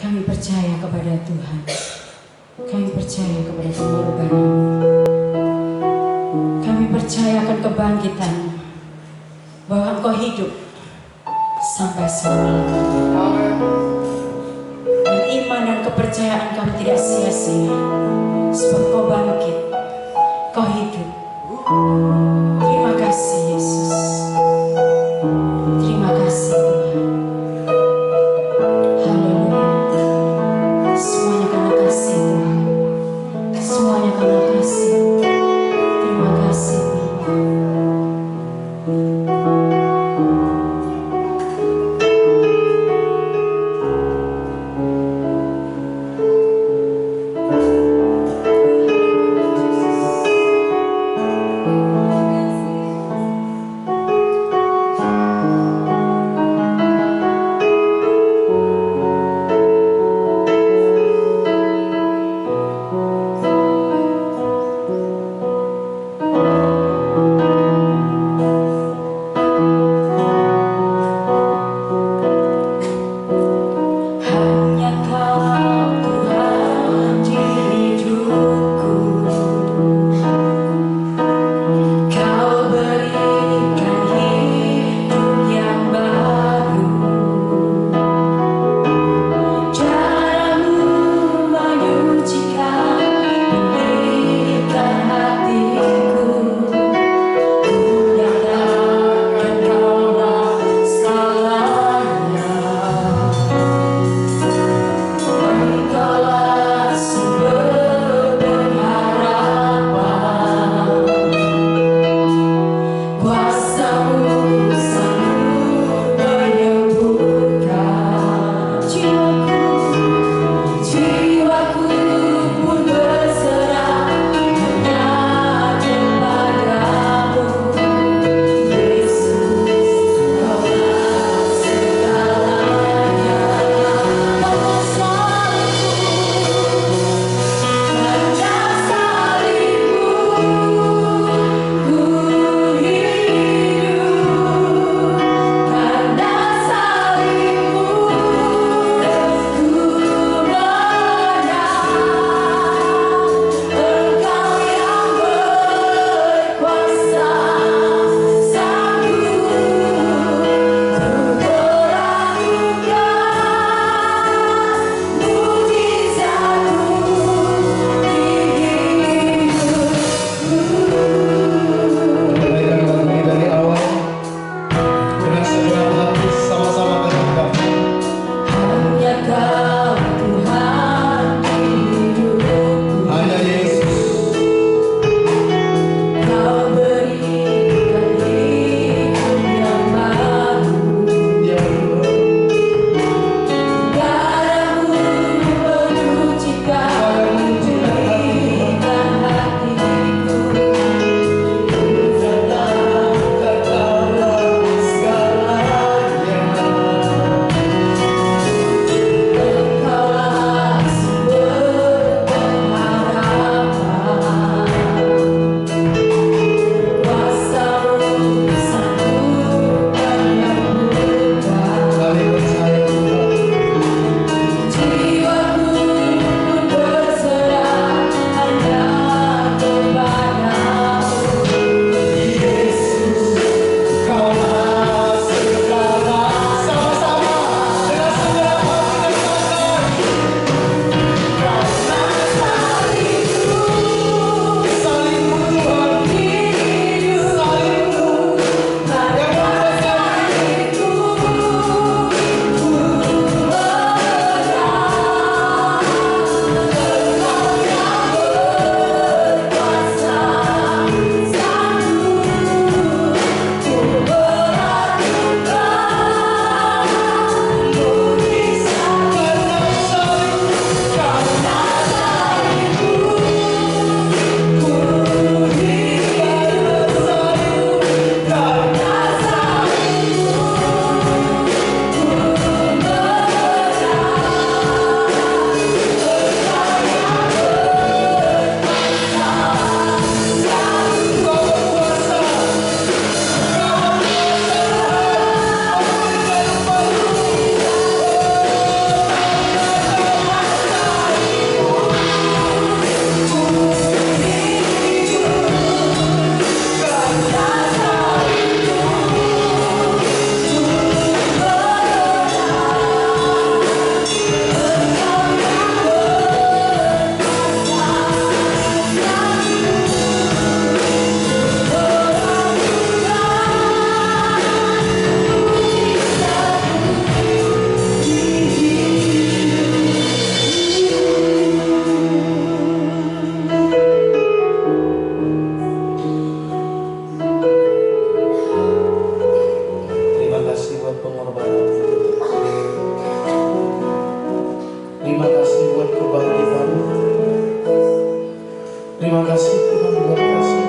Kami percaya kepada Tuhan. Kami percaya kepada pengorbanan. Kami percaya akan kebangkitan, bahwa Engkau hidup sampai selama-lamanya. Dan iman dan kepercayaan kami tidak sia-sia, sebab Kau bangkit, Kau hidup. Terima kasih Yesus. Terima kasih Tuhan. Haleluya. Semuanya karena kasih Tuhan. Semuanya karena kasih. Terima kasih Tuhan. Terima kasih buat kebangkitan. Terima kasih Tuhan buat kasih.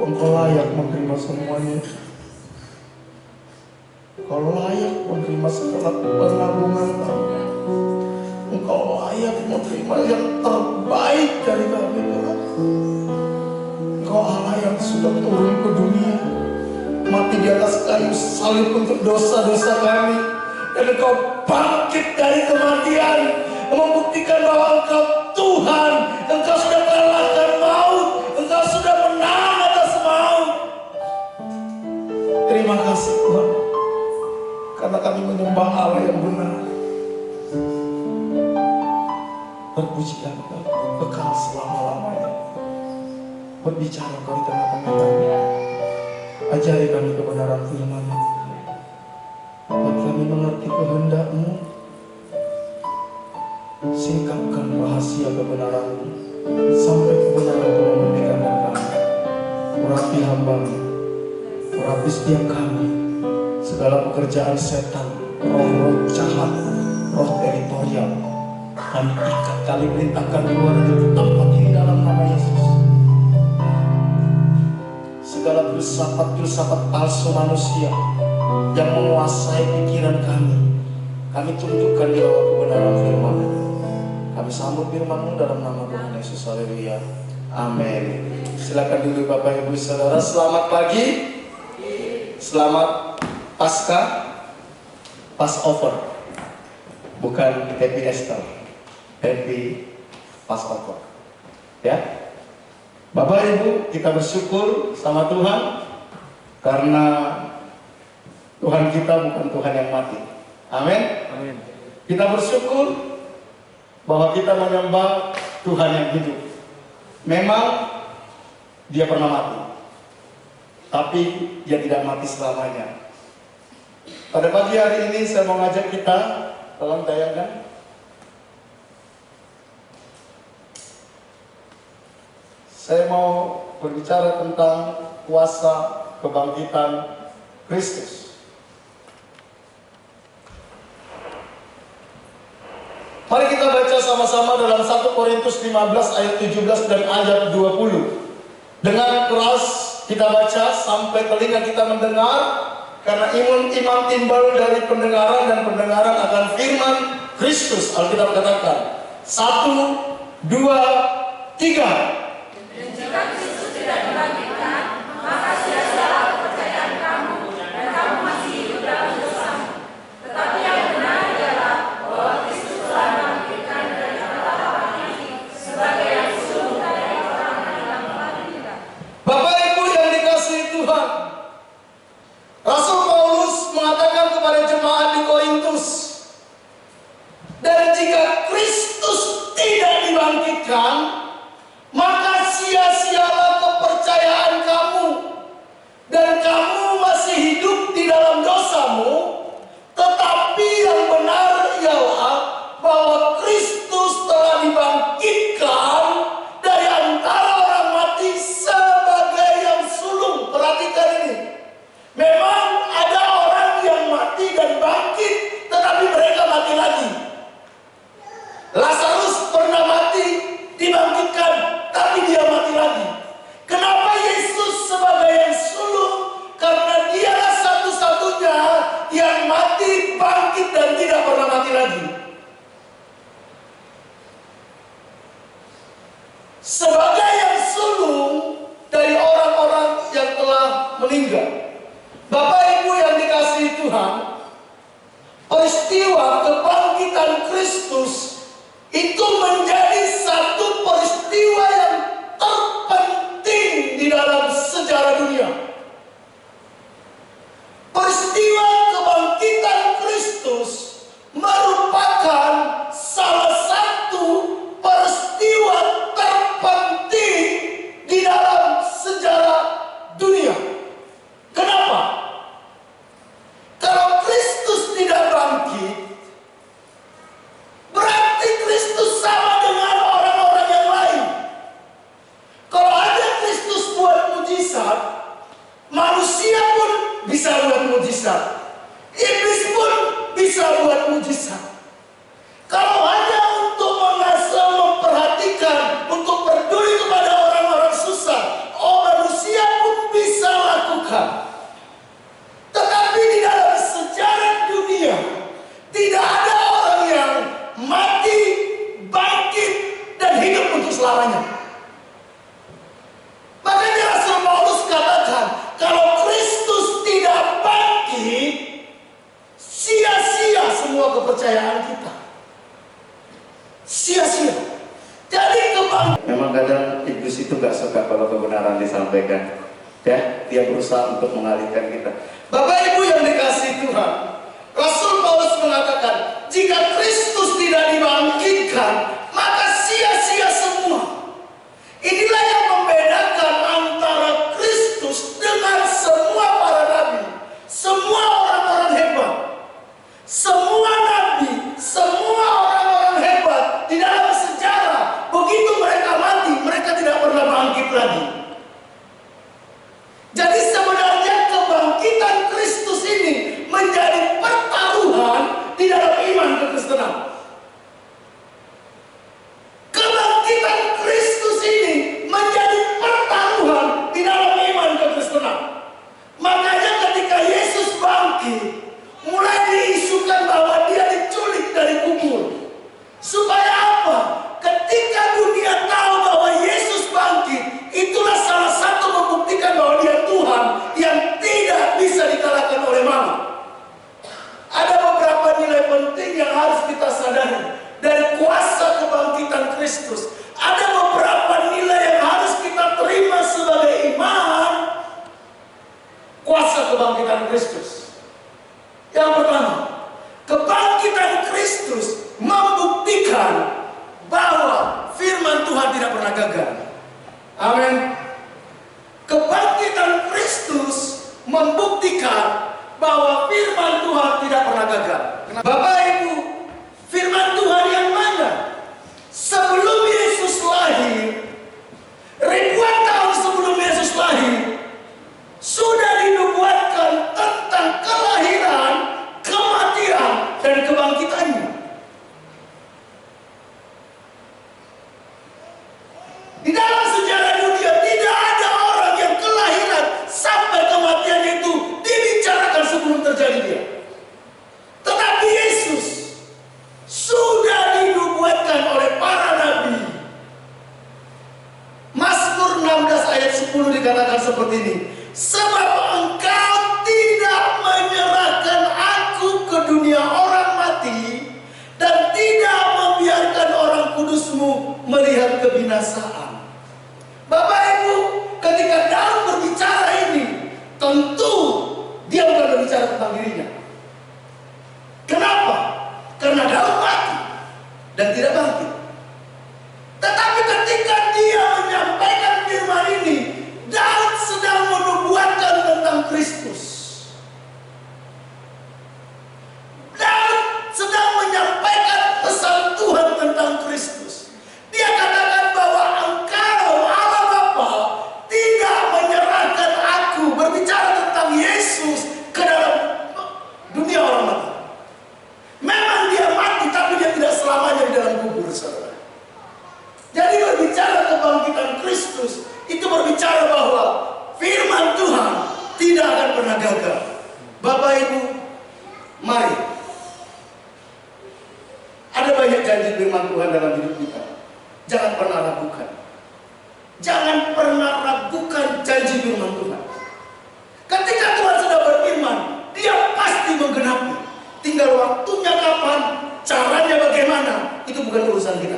Engkau layak menerima semuanya. Engkau layak menerima segala pengagungan kami. Engkau layak menerima yang terbaik dari kami, Tuhan. Engkau Allah yang sudah turun ke dunia, mati di atas kayu salib untuk dosa-dosa kami, dan Engkau bangkit dari kematian, membuktikan bahwa Engkau Tuhan. Engkau sudah kalahkan maut, Engkau sudah menang atas maut. Terima kasih Tuhan, karena kami menyembah Allah yang benar. Berpujilah Engkau kekal selama-lamanya. Berbicara Engkau di tengah-tengah kami. Ajari kami kebenaran firman-Mu. Buat kami mengerti kehendak-Mu. Singkapkan rahasia kebenaran-Mu sampai kebenaran itu memerdekakan kami. Urapi hamba-Mu, urapi setiap kami, segala pekerjaan setan, roh-roh jahat, roh teritori diam. Kami ikat, kami perintahkan keluar dari tempat ini dalam nama Yesus. Segala filsafat-filsafat palsu manusia yang menguasai pikiran kami tunjukkan di bawah kebenaran firman. Kami sambut firman-Mu dalam nama Tuhan Yesus. Haleluya. Amin. Silakan dulu Bapak Ibu Saudara. Selamat pagi. Selamat Pasca, Passover. Bukan Happy Easter, Happy Passover. Ya. Bapak Ibu, kita bersyukur sama Tuhan karena Tuhan kita bukan Tuhan yang mati. Amin. Amin. Kita bersyukur bahwa kita menyembah Tuhan yang hidup. Memang dia pernah mati, tapi dia tidak mati selamanya. Pada pagi hari ini saya mau ngajak kita, tolong tayangkan. Saya mau berbicara tentang kuasa kebangkitan Kristus. Mari kita baca sama-sama dalam 1 Korintus 15 ayat 17 dan ayat 20. Dengan keras kita baca sampai telinga kita mendengar, karena iman timbul dari pendengaran dan pendengaran akan firman Kristus. Alkitab katakan 1, 2, 3. Dan jika Kristus tidak dibangkitkan, maka sia-sialah kepercayaan kamu, dan kamu masih hidup dalam dosamu. Tetapi yang benar ialah bahwa Kristus telah dibangkitkan dari antara orang mati, sebagai yang sulung dari orang yang telah meninggal. Bapak Ibu yang dikasihi Tuhan, Rasul Paulus mengatakan kepada jemaat di Korintus, dan jika Kristus tidak dibangkitkan, maka sia-sialah kepercayaan kamu, dan kamu masih hidup di dalam dosamu. Tetapi yang benar ialah bahwa Kristus telah dibangkitkan dari antara orang mati sebagai yang sulung. Perhatikan ini. Memang ada orang yang mati dan bangkit, tetapi mereka mati lagi. Lazarus pernah mati, dibangkitkan, tapi dia mati lagi. Kenapa Yesus sebagai yang sulung? Karena dialah satu-satunya yang mati, bangkit, dan tidak pernah mati lagi. Sebagai yang sulung dari orang-orang yang telah meninggal. Bapak Ibu yang dikasihi Tuhan, peristiwa kebangkitan Kristus itu menjadi satu peristiwa yang terpenting di dalam sejarah dunia. Peristiwa kebangkitan Kristus merupakan salah satu peristiwa terpenting di dalam sejarah dunia. Kenapa? Kalau Kristus tidak bangkit, berarti Kristus sama dengan orang-orang yang lain. Kalau ada Kristus buat mujizat, manusia pun bisa buat mujizat. Iblis pun bisa buat mujizat. Kalau hanya untuk mengasah, memperhatikan, untuk peduli kepada orang-orang susah, manusia pun bisa lakukan. Tetapi di dalam sejarah dunia, tidak ada orang yang mati, bangkit, dan hidup untuk selamanya. Makanya Rasul Paulus katakan, kalau Kristus tidak bangkit, sia-sia semua kepercayaan kita. Sia-sia. Jadi memang kadang iblis itu gak suka kalau kebenaran disampaikan. Ya, dia berusaha untuk mengalihkan kita. Bapak Ibu yang dikasihi Tuhan, Rasul Paulus mengatakan, jika Kristus tidak dibangkitkan, maka sia-sia semua. Inilah yang membedakan antara Kristus dengan semua para nabi, semua orang-orang hebat, semua nabi, semua orang-orang hebat di dalam sejarah. Begitu mereka mati, mereka tidak pernah bangkit lagi. Jadi sebenarnya kebangkitan Kristus kita sadari dari kuasa kebangkitan Kristus, ada beberapa nilai yang harus kita terima sebagai iman kuasa kebangkitan Kristus. Yang pertama, kebangkitan Kristus membuktikan bahwa firman Tuhan tidak pernah gagal. Amin. Kebangkitan Kristus membuktikan bahwa firman Tuhan tidak pernah gagal. Bapak Ibu, firman Tuhan yang mana? Sebelum Yesus lahir, ribuan tahun sebelum Yesus lahir, sudah dinubuatkan tentang kelahiran, kematian, dan kebangkitannya. Di dalam sejarah dunia tidak ada orang yang kelahiran sampai kematian itu dibicarakan sebelum terjadi dia. Tetapi Yesus sudah dinubuatkan oleh para nabi. Mazmur 16 ayat 10 dikatakan seperti ini. Sebab engkau tidak menyerahkan aku ke dunia orang mati, dan tidak membiarkan orang kudusmu melihat kebinasaan. Bapak Ibu, ketika Daud berbicara ini, tentu dia bukan berbicara tentang dirinya. Kenapa? Karena Daud mati dan tidak bangkit. Tetapi ketika dia menyampaikan firman ini, Daud sedang menubuatkan tentang Kristus. Daud sedang menyampaikan pesan Tuhan tentang Kristus. Dia katakan bahwa engkau Allah Bapa tidak menyerahkan aku, berbicara tentang Yesus, ke dalam dunia orang mati. Memang dia mati, tapi dia tidak selamanya di dalam kubur, saudara. Jadi berbicara kebangkitan Kristus, itu berbicara bahwa firman Tuhan tidak akan pernah gagal. Bapak Ibu, mari. Ada banyak janji firman Tuhan dalam hidup kita. Jangan pernah ragukan. Jangan pernah ragukan janji firman Tuhan. Ketika Tuhan sudah berfirman, dia pasti menggenapi. Tinggal waktunya kapan, caranya bagaimana, itu bukan urusan kita.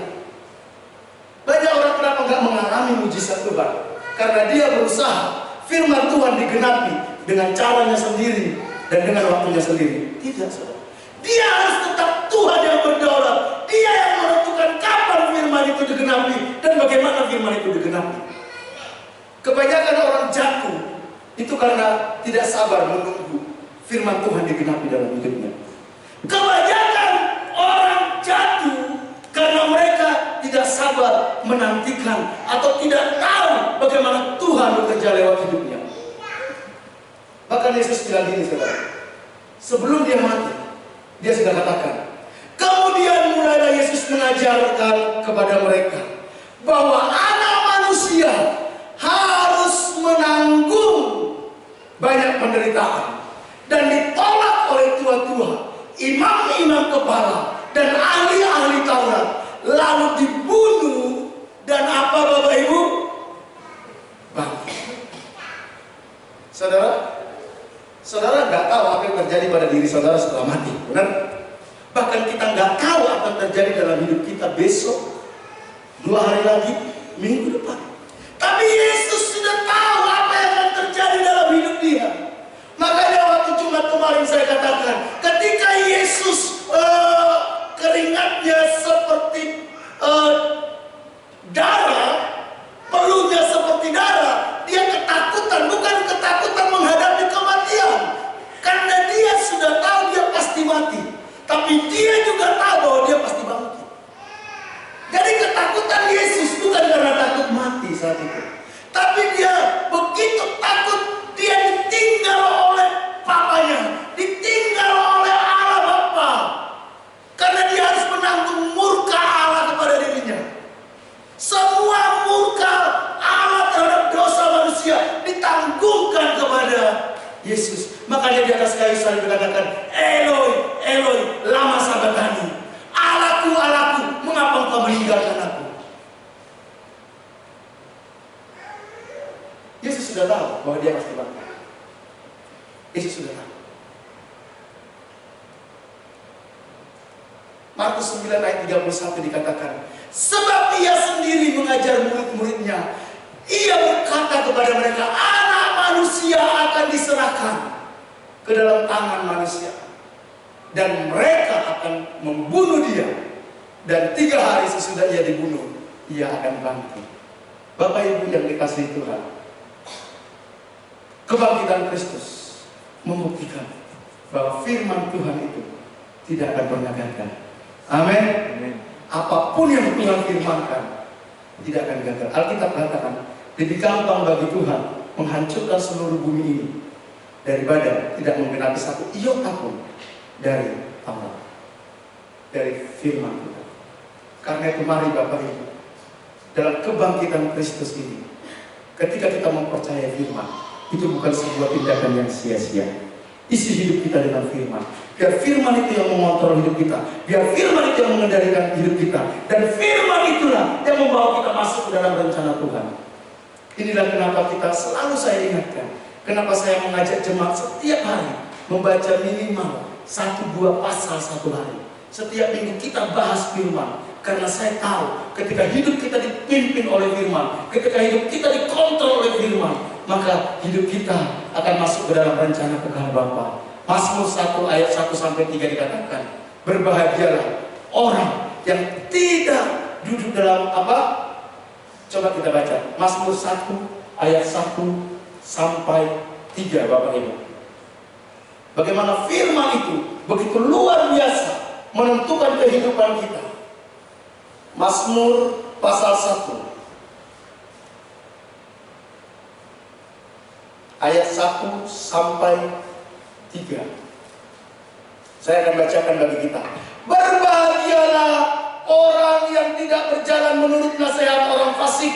Banyak orang kenapa nggak mengalami mujizat Tuhan? Karena dia berusaha firman Tuhan digenapi dengan caranya sendiri dan dengan waktunya sendiri. Tidak, saudara. Dia harus tetap Tuhan yang berdaulat. Dia yang menentukan kapan firman itu digenapi dan bagaimana firman itu digenapi. Kebanyakan orang jatuh itu karena tidak sabar menunggu firman Tuhan digenapi dalam hidupnya. Kebanyakan orang jatuh karena mereka tidak sabar menantikan atau tidak tahu bagaimana Tuhan bekerja lewat hidupnya. Bahkan Yesus bilang gini, saudara. Sebelum dia mati, dia sudah katakan. Kemudian mulailah Yesus mengajarkan kepada mereka bahwa anak manusia harus menanggung banyak penderitaan dan ditolak oleh tua-tua, imam-imam kepala, dan ahli-ahli Taurat, lalu dibunuh, dan apa Bapak Ibu? Bangkit. Saudara nggak tahu apa yang terjadi pada diri saudara setelah mati, benar? Bahkan kita nggak tahu apa yang terjadi dalam hidup kita besok, 2 hari lagi, minggu depan. Tapi Yesus sudah tahu apa yang akan terjadi dalam hidup dia. Makanya waktu Jumat kemarin saya katakan, ketika Yesus keringatnya seperti darah, peluhnya seperti darah, dia ketakutan, bukan ketakutan menghadapi kematian. Karena dia sudah tahu dia pasti mati. Tapi dia juga tahu bahwa dia pasti bangkit. Jadi ketakutan Yesus bukan karena takut mati saat itu. Tapi dia begitu takut, dia ditinggal oleh papanya, ditinggal oleh Allah Bapa. Karena dia harus menanggung murka Allah kepada dirinya. Semua murka Allah terhadap dosa manusia ditanggungkan kepada Yesus. Makanya di atas kayu salib dikatakan, Eloi, Eloi, lama sabachthani. Allahku, Allahku, mengapa engkau meninggalkan aku? Yesus sudah tahu bahwa dia pasti bangkit. Yesus sudah tahu. Markus 9 ayat 31 dikatakan, sebab ia sendiri mengajar murid-muridnya. Ia berkata kepada mereka, anak manusia akan diserahkan ke dalam tangan manusia, dan mereka akan membunuh dia, dan 3 hari sesudah ia dibunuh, ia akan bangkit. Bapak Ibu yang dikasihi Tuhan, kebangkitan Kristus membuktikan bahwa firman Tuhan itu tidak akan pernah gagal. Amin. Apapun yang Tuhan firmankan tidak akan gagal. Alkitab katakan, lebih gampang bagi Tuhan menghancurkan seluruh bumi ini daripada tidak menggenapi 1 iota pun dari Taurat, dari firman Tuhan. Karena itu mari Bapak Ibu, dalam kebangkitan Kristus ini, ketika kita mempercayai firman, itu bukan sebuah tindakan yang sia-sia. Isi hidup kita dengan firman. Biar firman itu yang mengontrol hidup kita. Biar firman itu yang mengendalikan hidup kita. Dan firman itulah yang membawa kita masuk ke dalam rencana Tuhan. Inilah kenapa kita selalu saya ingatkan. Kenapa saya mengajak jemaat setiap hari membaca minimal 1-2 pasal 1 hari. Setiap minggu kita bahas firman. Karena saya tahu ketika hidup kita dipimpin oleh firman, ketika hidup kita dikontrol oleh firman, maka hidup kita akan masuk ke dalam rencana kekal Bapa. Mazmur 1 ayat 1-3 dikatakan, berbahagialah orang yang tidak duduk dalam apa? Coba kita baca Mazmur 1 ayat 1-3 Bapak Ibu. Bagaimana firman itu begitu luar biasa menentukan kehidupan kita. Mazmur pasal 1 ayat 1-3. Saya akan bacakan bagi kita. Berbahagialah orang yang tidak berjalan menurut nasihat orang fasik,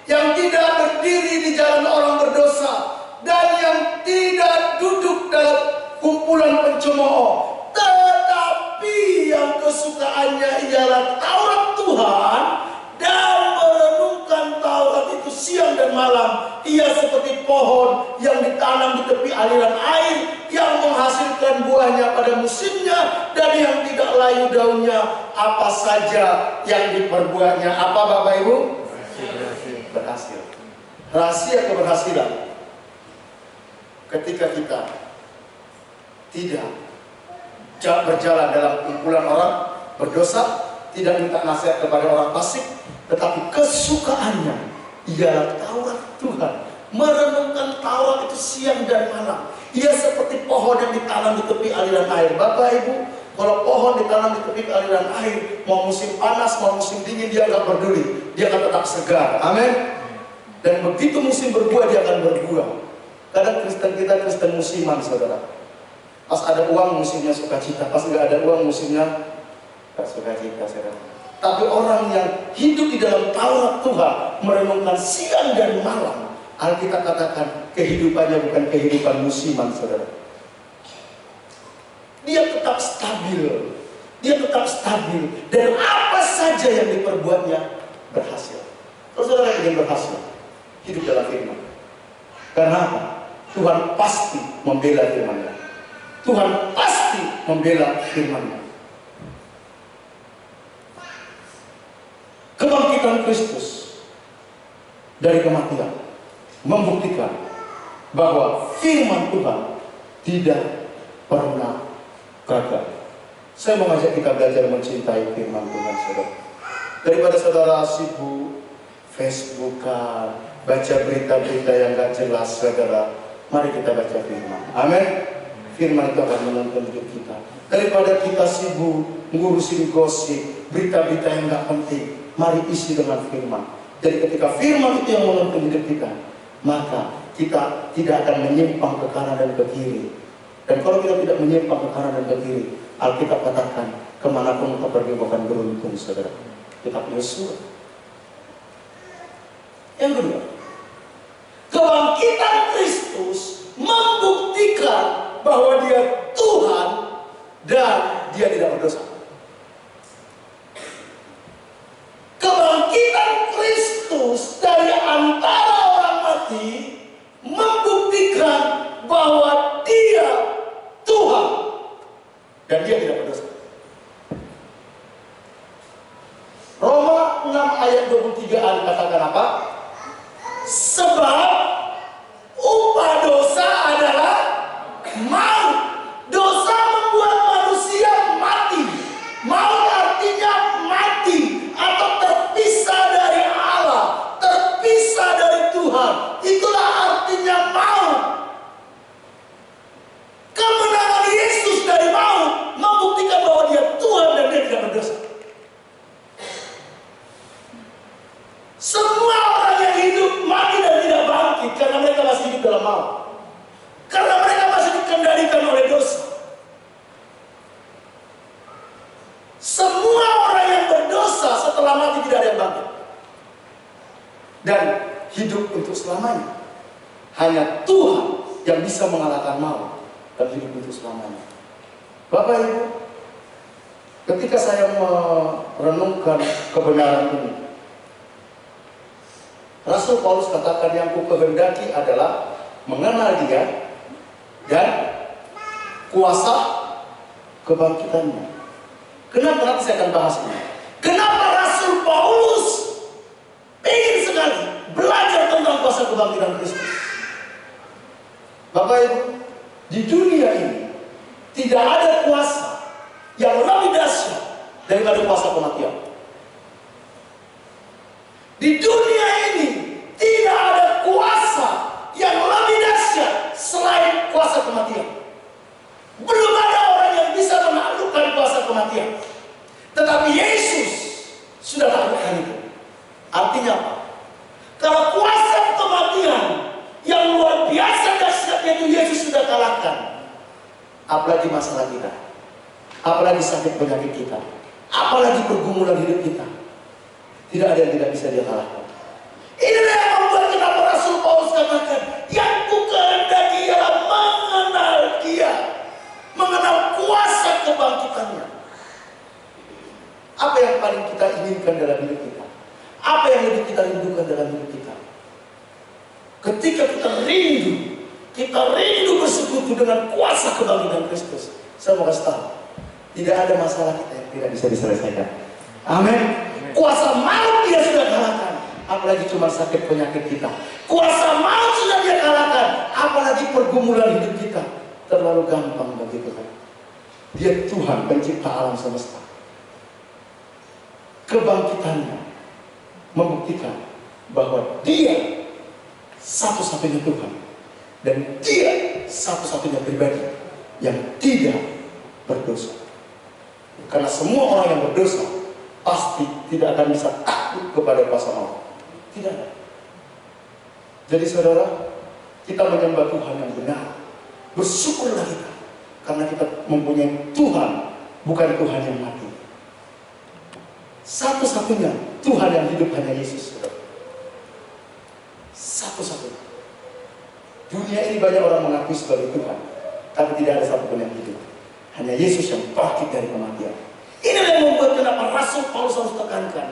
yang tidak berdiri di jalan orang berdosa, dan yang tidak duduk dalam kumpulan pencemooh, tetapi yang kesukaannya ialah Taurat Tuhan, dan merenungkan Taurat itu siang dan malam. Ia seperti pohon yang ditanam di tepi aliran air, yang menghasilkan buahnya pada musimnya, dan yang tidak layu daunnya. Apa saja yang diperbuatnya, apa Bapak Ibu? Berhasil. Rahasia keberhasilan ketika kita tidak berjalan dalam kumpulan orang berdosa, tidak minta nasihat kepada orang fasik, tetapi kesukaannya ialah Taurat Tuhan. Merenungkan Taurat itu siang dan malam. Ia seperti pohon yang ditanam di tepi aliran air. Bapak Ibu, kalau pohon ditanam di tepi aliran air, mau musim panas, mau musim dingin, dia akan peduli. Dia akan tetap segar. Amin. Dan begitu musim berbuah, dia akan berbuah. Kadang Kristen kita Kristen musiman, saudara. Pas ada uang musimnya sukacita, pas nggak ada uang musimnya gak sukacita, saudara. Tapi orang yang hidup di dalam Taurat Tuhan, merenungkan siang dan malam, Alkitab katakan kehidupannya bukan kehidupan musiman, saudara. Dia tetap stabil. Dia tetap stabil. Dan apa saja yang diperbuatnya berhasil. Kalau saudara ingin berhasil, hidup dalam firman. Karena apa? Tuhan pasti membela firman-Nya. Tuhan pasti membela firman-Nya. Kebangkitan Kristus dari kematian membuktikan bahwa firman Tuhan tidak pernah gagal. Saya mengajak kita belajar mencintai firman Tuhan, saudara. Daripada saudara sibuk Facebookan, baca berita-berita yang gak jelas, saudara, mari kita baca firman. Amin. Firman itu akan menuntun hidup kita. Daripada kita sibuk ngurusin gosip, berita-berita yang gak penting, mari isi dengan firman. Jadi ketika firman itu yang menuntun hidup kita, maka kita tidak akan menyimpang ke kanan dan ke kiri. Dan kalau kita tidak menyimpang ke kanan dan ke kiri, Alkitab katakan, kemanapun kita pergi bukan beruntung, saudara. Kita punya surga. Yang kedua, kebangkitan Kristus membuktikan bahwa Dia Tuhan dan Dia tidak berdosa. Kebangkitan Kristus dari antara orang mati membuktikan bahwa Dia Tuhan dan Dia tidak berdosa. 6 ayat 23a dikatakan apa? Sebab upah dosa adalah maut. Dosa membuat manusia mati. Maut artinya mati atau terpisah dari Allah, terpisah dari Tuhan. Itulah artinya maut. Kemenangan Yesus dari maut membuktikan bahwa dia Tuhan dan dia tidak berdosa. Semua orang yang hidup mati dan tidak bangkit karena mereka masih hidup dalam maut. Karena mereka masih dikendalikan oleh dosa. Semua orang yang berdosa setelah mati tidak ada yang bangkit dan hidup untuk selamanya. Hanya Tuhan yang bisa mengalahkan maut dan hidup untuk selamanya. Bapak Ibu, ketika saya merenungkan kebenaran ini, Rasul Paulus katakan yang kukehendaki adalah mengenal Dia dan kuasa kebangkitannya. Kenapa nanti saya akan bahas ini? Kenapa Rasul Paulus ingin sekali belajar tentang kuasa kebangkitan Kristus? Bapak Ibu, di dunia ini tidak ada kuasa yang lebih dahsyat daripada kuasa kematian. Di dunia ini tidak ada kuasa yang lebih dahsyat selain kuasa kematian. Belum ada orang yang bisa menaklukkan kuasa kematian. Tetapi Yesus sudah taklukkan itu. Artinya apa? Kalau kuasa kematian yang luar biasa dahsyatnya itu Yesus sudah kalahkan, apalagi masalah kita, apalagi sakit penyakit kita, apalagi pergumulan hidup kita, tidak ada yang tidak bisa dia kalahkan. Inilah yang membuat kenapa Rasul Paulus katakan, yang kukehendaki ialah mengenal Dia, mengenal kuasa kebangkitannya. Apa yang paling kita inginkan dalam hidup kita? Apa yang lebih kita rindukan dalam hidup kita? Ketika kita rindu bersekutu dengan kuasa kebangkitan Kristus. Saya mau kasih tahu, tidak ada masalah kita yang tidak bisa diselesaikan. Amin. Kuasa maut Dia sudah kalahkan, apalagi cuma sakit penyakit kita. Kuasa maut sudah Dia kalahkan, apalagi pergumulan hidup kita. Terlalu gampang bagi Tuhan. Dia Tuhan pencipta alam semesta. Kebangkitannya membuktikan bahwa Dia satu-satunya Tuhan dan Dia satu-satunya pribadi yang tidak berdosa. Karena semua orang yang berdosa pasti tidak akan bisa takut kepada kuasa maut. Tidak ada. Jadi saudara, kita menyembah Tuhan yang benar. Bersyukurlah kita karena kita mempunyai Tuhan, bukan Tuhan yang mati. Satu-satunya Tuhan yang hidup hanya Yesus, saudara. Satu-satunya. Dunia ini banyak orang mengakui sebagai Tuhan, tapi tidak ada satupun yang hidup. Hanya Yesus yang bangkit dari kematian. Inilah yang membuat kenapa Rasul Paulus harus tekankan,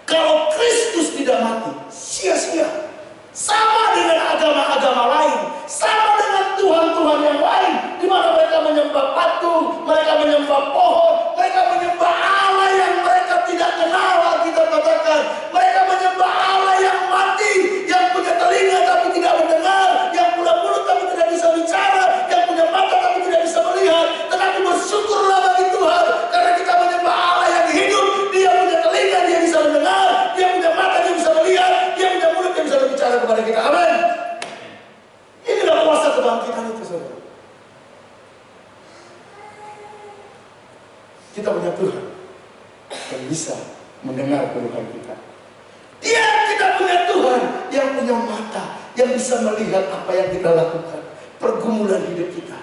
kalau Kristus tidak mati, sia-sia. Sama dengan agama-agama lain, sama dengan Tuhan-Tuhan yang lain, di mana mereka menyembah patung, mereka menyembah pohon, mereka menyembah Allah yang mereka tidak kenal. Kita katakan, mereka menyembah Allah yang mati, yang punya telinga tapi tidak mendengar, yang punya mulut tapi tidak bisa bicara, yang punya mata tapi tidak bisa melihat. Tetapi bersyukurlah bagi Tuhan, karena kita menyembah Allah yang hidup. Dia punya telinga, dia bisa mendengar, dia punya mata, dia bisa melihat, dia punya mulut, dia bisa berbicara kepada kita. Amin. Inilah kuasa kebangkitan itu, saudara. Kita punya Tuhan yang bisa mendengar keluhan kita. Kita punya Tuhan yang punya mata, yang bisa melihat apa yang kita lakukan, pergumulan hidup kita.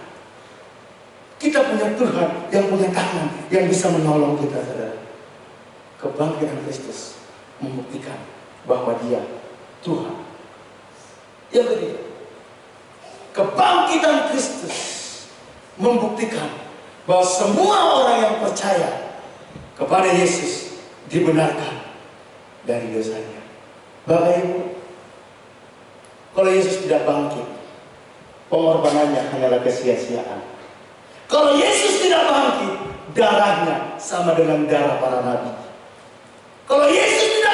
Kita punya Tuhan yang punya tangan, yang bisa menolong kita, saudara. Kebangkitan Kristus membuktikan bahwa Dia Tuhan. Yang ketiga, kebangkitan Kristus membuktikan bahwa semua orang yang percaya kepada Yesus dibenarkan dari dosanya. Bapak Ibu, kalau Yesus tidak bangkit, pengorbanannya hanyalah kesia-siaan. Kalau Yesus tidak bangkit, darahnya sama dengan darah para nabi. Kalau Yesus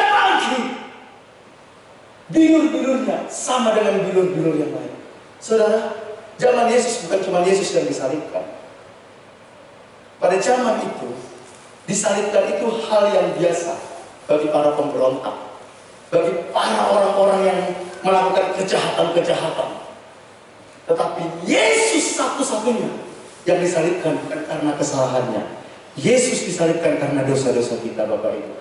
bilur-bilurnya sama dengan bilur-bilur yang lain. Saudara, zaman Yesus bukan cuma Yesus yang disalibkan. Pada zaman itu, disalibkan itu hal yang biasa bagi para pemberontak, bagi para orang-orang yang melakukan kejahatan-kejahatan. Tetapi Yesus satu-satunya yang disalibkan bukan karena kesalahannya. Yesus disalibkan karena dosa-dosa kita, Bapak Ibu.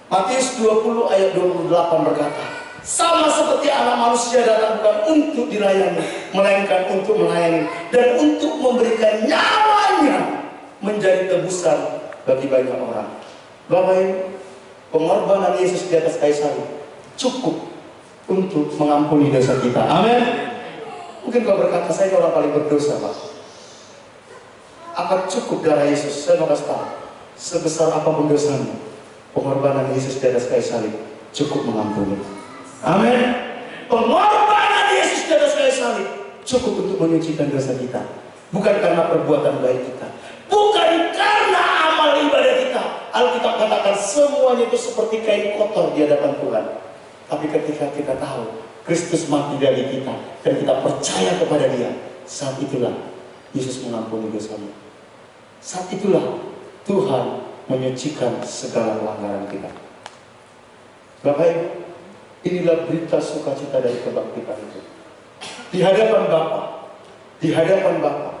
Matius 20 ayat 28 berkata, sama seperti anak manusia datang bukan untuk dilayani, melainkan untuk melayani dan untuk memberikan nyawanya menjadi tebusan bagi banyak orang. Bapak Ibu, pengorbanan Yesus di atas kayu salib cukup untuk mengampuni dosa kita. Amin. Mungkin kau berkata, saya orang paling berdosa, Pak. Apa cukup darah Yesus? Saya mau kasih tahu, sebesar apapun dosamu, pengorbanan Yesus di atas kayu salib cukup mengampuni. Amin. Pengorbanan Yesus di atas kayu salib cukup untuk menyucikan dosa kita. Bukan karena perbuatan baik kita, bukan karena amal ibadah kita. Alkitab katakan semuanya itu seperti kain kotor di hadapan Tuhan. Tapi ketika kita tahu Kristus mati dari kita dan kita percaya kepada Dia, saat itulah Yesus mengampuni dosamu. Saat itulah Tuhan menyucikan segala pelanggaran kita. Bapak Ibu, inilah berita sukacita dari kebangkitan itu. Di hadapan Bapa,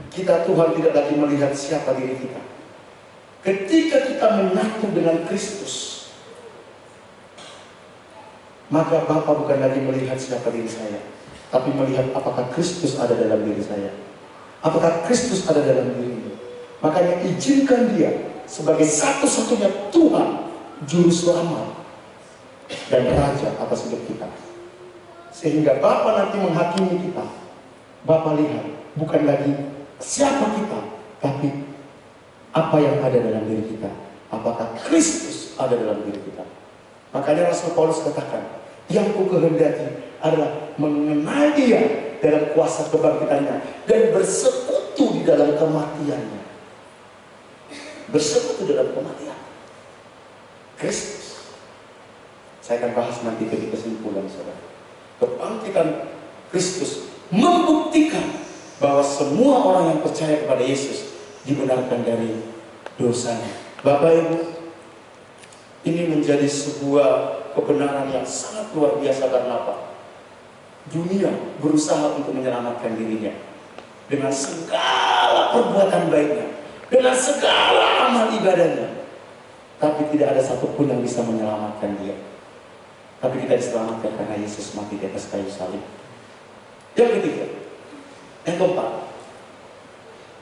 kita Tuhan tidak lagi melihat siapa diri kita. Ketika kita menyatu dengan Kristus, maka Bapa bukan lagi melihat siapa diri saya, tapi melihat apakah Kristus ada dalam diri saya. Apakah Kristus ada dalam dirimu. Makanya izinkan Dia sebagai satu-satunya Tuhan, Juru Selamat dan Raja atas hidup kita. Sehingga Bapa nanti menghakimi kita. Bapa lihat bukan lagi siapa kita, tapi apa yang ada dalam diri kita. Apakah Kristus ada dalam diri kita. Makanya Rasul Paulus katakan, yang ku kehendaki adalah mengenal Dia dalam kuasa kebangkitannya dan bersekutu di dalam kematiannya. Bersekutu dalam kematian Kristus. Saya akan bahas nanti di kesimpulan, saudara. Kebangkitan Kristus membuktikan bahwa semua orang yang percaya kepada Yesus dibenarkan dari dosanya. Bapak Ibu, ini menjadi sebuah kebenaran yang sangat luar biasa. Karena apa? Dunia berusaha untuk menyelamatkan dirinya dengan segala perbuatan baiknya, dengan segala amal ibadahnya, tapi tidak ada satupun yang bisa menyelamatkan dia. Tapi kita diselamatkan karena Yesus mati di atas kayu salib. Yang ketiga, yang keempat,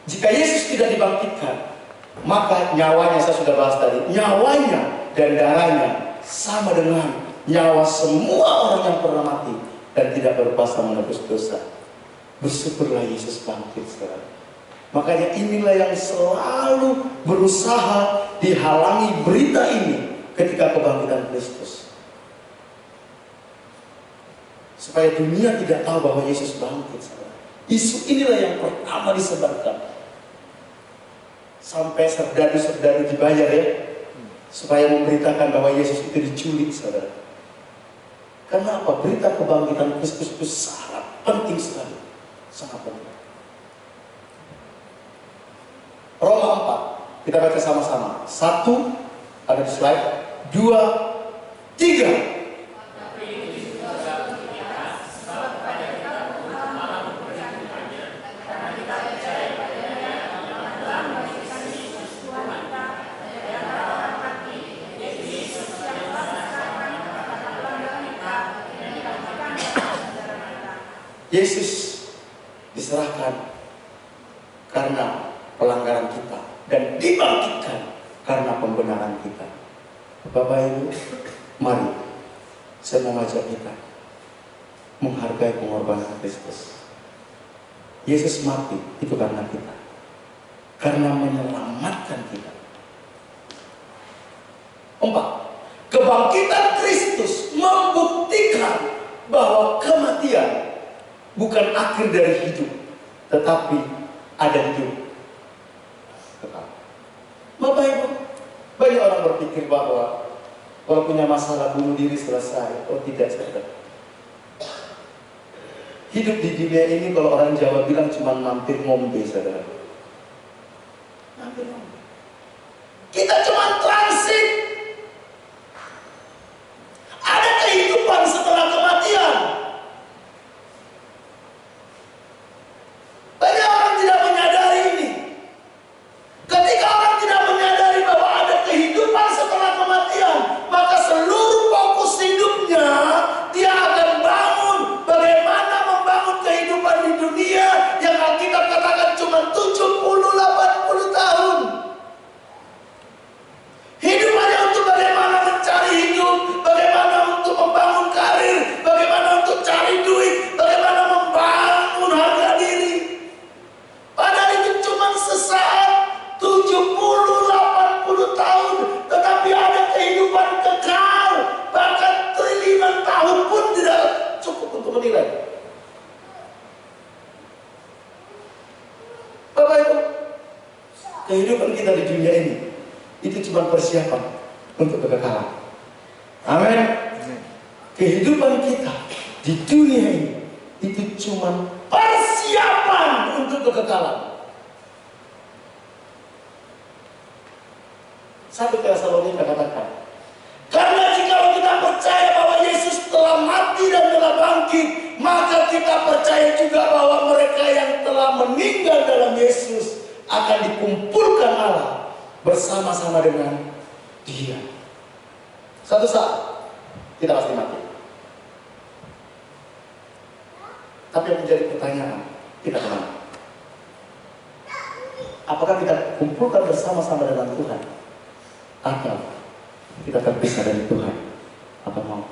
jika Yesus tidak dibangkitkan, maka nyawanya, saya sudah bahas tadi, nyawanya dan darahnya sama dengan nyawa semua orang yang pernah mati dan tidak berkuasa menebus dosa. Bersyukurlah Yesus bangkit, saudara. Makanya inilah yang selalu berusaha dihalangi berita ini ketika kebangkitan Kristus. Supaya dunia tidak tahu bahwa Yesus bangkit, saudara. Isu inilah yang pertama disebarkan. Sampai serdadu-serdadu dibayar ya, supaya memberitakan bahwa Yesus itu diculik, saudara. Karena apa? Berita kebangkitan Kristus itu sangat penting sekali. Sangat penting. Roma 4, kita baca sama-sama. 1, ada di slide. 2, 3. Yesus diserahkan karena pelanggaran kita dan dibangkitkan karena pembenaran kita. Bapak Ibu, mari saya mau mengajak kita menghargai pengorbanan Kristus. Yesus mati itu karena kita, karena menyelamatkan kita. 4. Kebangkitan Kristus membuktikan bahwa kematian bukan akhir dari hidup, tetapi ada hidup tetap. Bapak Ibu, banyak orang berpikir bahwa Kalau punya masalah bunuh diri selesai. Oh tidak, saudara. Hidup di dunia ini kalau orang Jawa bilang cuma mampir ngombe, saudara. Mampir ngombe. Kita cuma transit. Ada kehidupan setelah kematian. Banyak orang tidak menyadari ini. Ketika orang tidak menyadari bahwa ada kehidupan setelah kematian, maka seluruh fokus hidupnya dia akan bangun bagaimana membangun kehidupan di dunia yang Alkitab katakan cuma 70-80 tahun. Hidup hanya untuk bagaimana mencari hidup, bagaimana untuk membangun karir, bagaimana untuk cari duit, bagaimana membangun harga diri. Padahal itu cuma sesaat, 70-80 tahun, tetapi ada kehidupan kekal, bahkan triliunan tahun pun tidak cukup untuk menilai. Bapak Ibu, kehidupan kita di dunia ini itu cuma persiapan untuk kekekalan. Amin. Kehidupan kita di dunia ini itu cuma persiapan untuk kekekalan. 1 Tesalonika katakan, karena jika kita percaya bahwa Yesus telah mati dan telah bangkit, maka kita percaya juga bahwa mereka yang telah meninggal dalam Yesus akan dikumpulkan Allah bersama-sama dengan Dia. Satu saat kita pasti mati. Tapi yang menjadi pertanyaan, kita kemana? Apakah kita kumpulkan bersama-sama dengan Tuhan, atau kita terpisah dari Tuhan? Apa mau?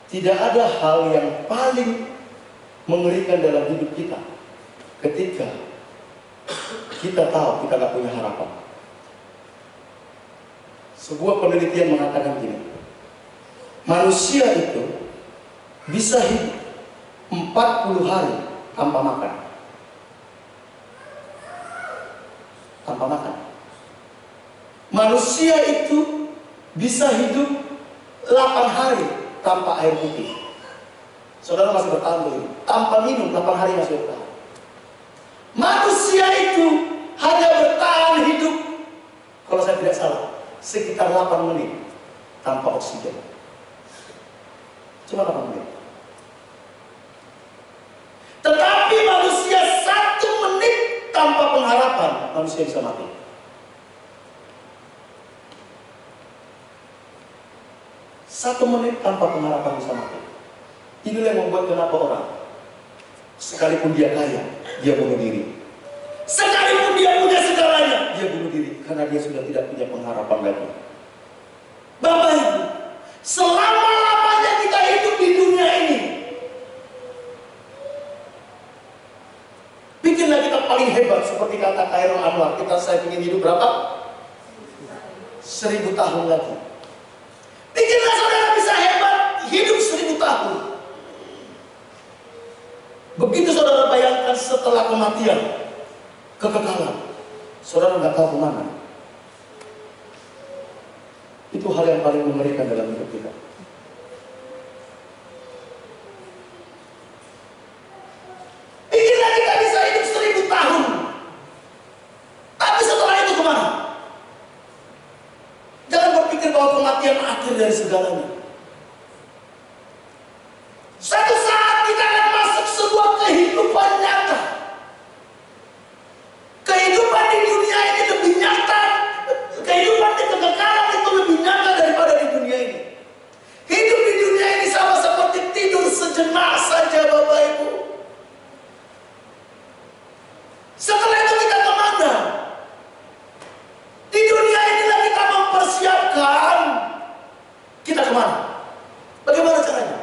Tidak ada hal yang paling mengerikan dalam hidup kita ketika kita tahu kita gak punya harapan. Sebuah penelitian mengatakan gini, manusia itu bisa hidup 40 hari tanpa makan. Tanpa makan. Manusia itu bisa hidup 8 hari tanpa air putih. Saudara masih bertahan dulu. Tanpa minum 8 hari masih bertahan. Manusia itu hanya bertahan hidup, kalau saya tidak salah, sekitar 8 menit tanpa oksigen. Cuma 8 menit. Tetapi manusia 1 menit tanpa pengharapan, manusia bisa mati. Satu menit tanpa pengharapan bisa mati. Inilah yang membuat kenapa orang, sekalipun dia kaya, dia bunuh diri. Sekalipun dia punya segalanya, dia bunuh diri karena dia sudah tidak punya pengharapan lagi. Bapak Ibu, selama-lamanya kita hidup di dunia ini, bikinlah kita paling hebat seperti kata Khairul Anwar. Saya ingin hidup berapa? 1000 tahun lagi. Bikinlah saudara bisa hebat hidup 1000 tahun. Begitu saudara bayangkan setelah kematian, kekekalan, saudara nggak tahu kemana. Itu hal yang paling mengerikan dalam hidup kita. Bikinlah kita bisa hidup 1000 tahun. Tapi setelah itu kemana? Jangan berpikir bahwa kematian akhir dari segalanya. Satu saat kita akan masuk sebuah kehidupan nyata. Kehidupan di dunia ini lebih nyata. Kehidupan di kekekalan itu lebih nyata daripada di dunia ini. Hidup di dunia ini sama seperti tidur sejenak saja, Bapak Ibu. Setelah itu kita kemana? Di dunia inilah kita mempersiapkan kita kemana? Bagaimana caranya?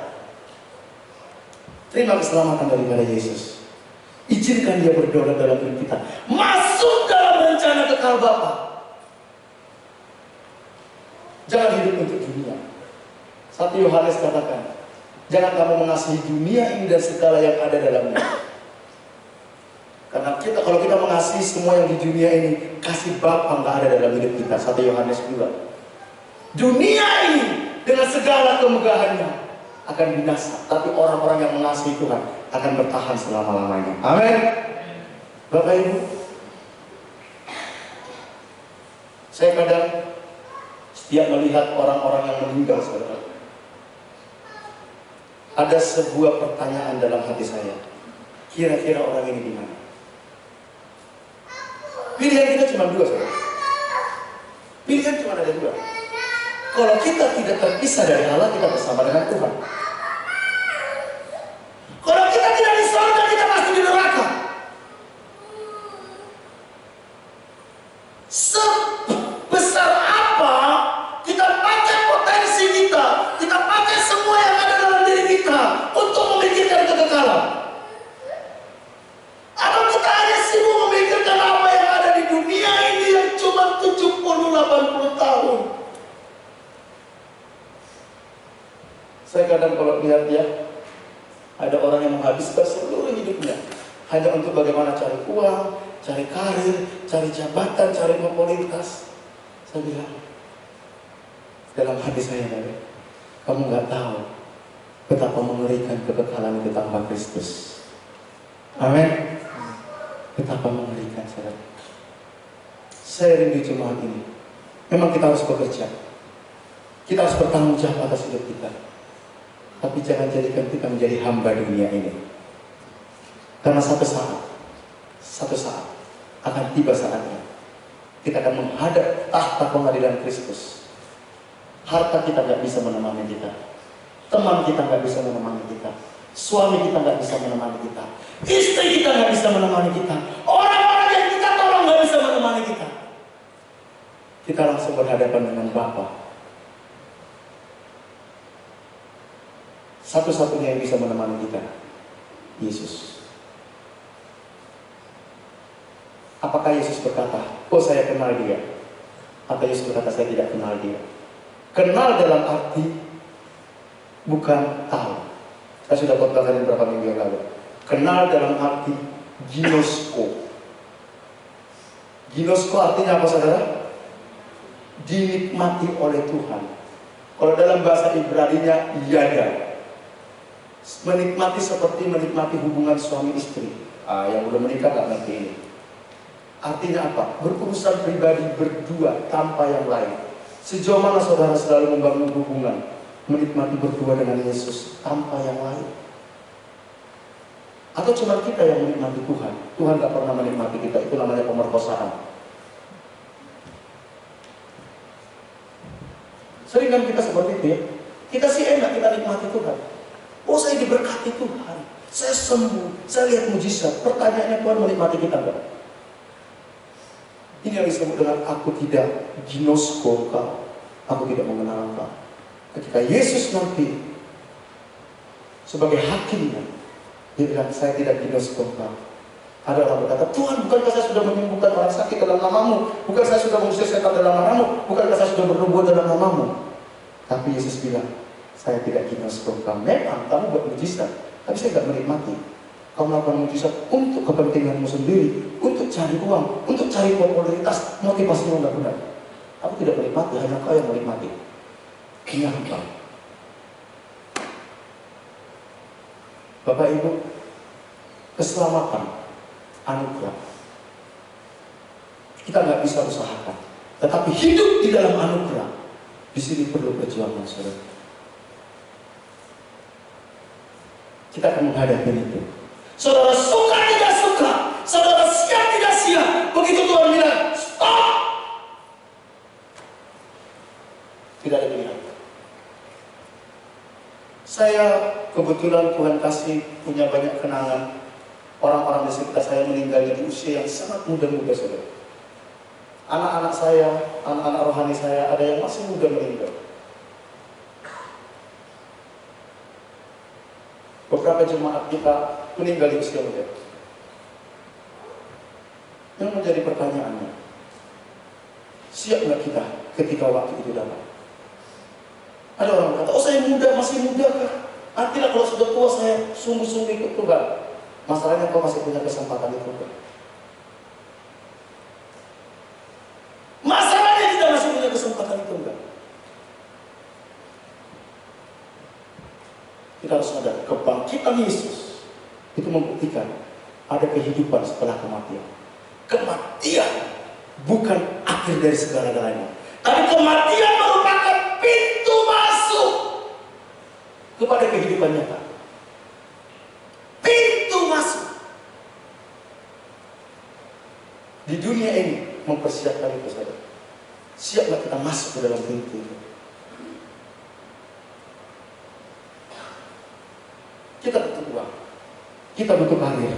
Terima keselamatan daripada Yesus. Izinkan Dia berdaulat dalam hidup kita. Masuk dalam rencana kekal Bapa. Jangan hidup untuk dunia. 1 Yohanes katakan, jangan kamu mengasihi dunia ini dan segala yang ada dalamnya. Karena kalau kita mengasihi semua yang di dunia ini, kasih Bapa nggak ada dalam hidup kita. 1 Yohanes 2. Dunia ini dengan segala kemegahannya akan binasa, tapi orang-orang yang mengasihi Tuhan akan bertahan selama-lamanya. Amin. Bapak Ibu, saya kadang setiap melihat orang-orang yang meninggal, saudara, ada sebuah pertanyaan dalam hati saya. Kira-kira orang ini di mana? Pilihan kita cuma 2, saudara. Pilihan cuma ada 2. Kalau kita tidak terpisah dari Allah, kita bersama dengan Tuhan. Kalau kita tidak di surga, kita pasti di neraka. Sebesar apa kita pakai potensi kita pakai semua yang ada dalam diri kita untuk memikirkan kekekalan. Atau kita hanya sibuk memikirkan apa yang ada di dunia ini yang cuma 70-80 tahun. Saya kadang kalau lihat ada orang yang menghabiskan seluruh hidupnya hanya untuk bagaimana cari uang, cari karir, cari jabatan, cari popularitas. Saya bilang, dalam hati saya, kamu nggak tahu betapa mengerikan kekekalan itu tanpa Kristus. Amin. Betapa mengerikan, saudara. Saya rindu jemaat ini. Memang kita harus bekerja. Kita harus bertanggung jawab atas hidup kita. Tapi jangan jadikan kita menjadi hamba dunia ini. Karena satu saat akan tiba saatnya kita akan menghadap tahta pengadilan Kristus. Harta kita nggak bisa menemani kita, teman kita nggak bisa menemani kita, suami kita nggak bisa menemani kita, istri kita nggak bisa menemani kita, orang-orang yang kita tolong nggak bisa menemani kita. Kita langsung berhadapan dengan Bapa. Satu-satunya yang bisa menemani kita, Yesus. Apakah Yesus berkata, oh saya kenal dia? Atau Yesus berkata, saya tidak kenal dia? Kenal dalam arti bukan tahu. Saya sudah khotbahkan beberapa minggu yang lalu. Kenal dalam arti ginosko. Ginosko artinya apa, saudara? Dinikmati oleh Tuhan. Kalau dalam bahasa Ibrani-nya yada. Menikmati seperti menikmati hubungan suami istri. Yang belum menikah nggak ngerti ini. Artinya apa? Berurusan pribadi berdua tanpa yang lain. Sejauh mana saudara selalu membangun hubungan, menikmati berdua dengan Yesus tanpa yang lain? Atau cuma kita yang menikmati Tuhan? Tuhan nggak pernah menikmati kita. Itu namanya pemerkosaan. Sering kan kita seperti itu ya. Kita sih enak, kita nikmati Tuhan. Oh saya diberkati Tuhan, saya sembuh, saya lihat mujizat. Pertanyaannya, Tuhan menikmati kita enggak? Ini yang disebut dengan aku tidak ginosko kau, aku tidak mengenal engkau. Ketika Yesus nanti sebagai hakimnya, dia bilang saya tidak ginosko kau. Ada orang berkata, Tuhan bukankah saya sudah menyembuhkan orang sakit dalam namamu? Bukan saya sudah mengusir setan dalam namamu? Bukankah saya sudah bernubuat dalam namamu? Tapi Yesus bilang, saya tidak ginosko kau. Memang kamu buat mujizat, tapi saya tidak menikmati. Kamu melakukan mujizat untuk kepentinganmu sendiri, untuk cari uang, untuk cari popularitas, motivasimu nggak benar. Aku tidak menikmati, hanya kau yang menikmati. Ini apa? Bapak Ibu, keselamatan, anugerah. Kita nggak bisa usahakan, tetapi hidup di dalam anugerah. Di sini perlu perjuangan, saudara. Kita akan menghadapi itu. Saudara suka tidak suka, saudara siap tidak siap. Begitu Tuhan bilang, stop. Tidak ada pilihan. Saya kebetulan Tuhan kasih punya banyak kenangan. Orang-orang di sekitar saya meninggalnya di usia yang sangat muda-muda, saudara. Anak-anak saya, anak-anak rohani saya, ada yang masih muda meninggal. Beberapa jemaat kita meninggal di usia muda. Yang menjadi pertanyaannya, siap nggak kita ketika waktu itu datang? Ada orang berkata, oh saya muda, masih muda kah? Artinya kalau sudah tua saya sungguh-sungguh ikut Tuhan. Masalahnya kau masih punya kesempatan itu. kita harus sadar, kebangkitan Yesus itu membuktikan ada kehidupan setelah kematian. Kematian bukan akhir dari segala-galanya, tapi kematian merupakan pintu masuk kepada kehidupan nyata. Pintu masuk di dunia ini mempersiapkan itu saja. Siaplah kita masuk ke dalam pintu itu. Kita butuh uang, kita butuh karir,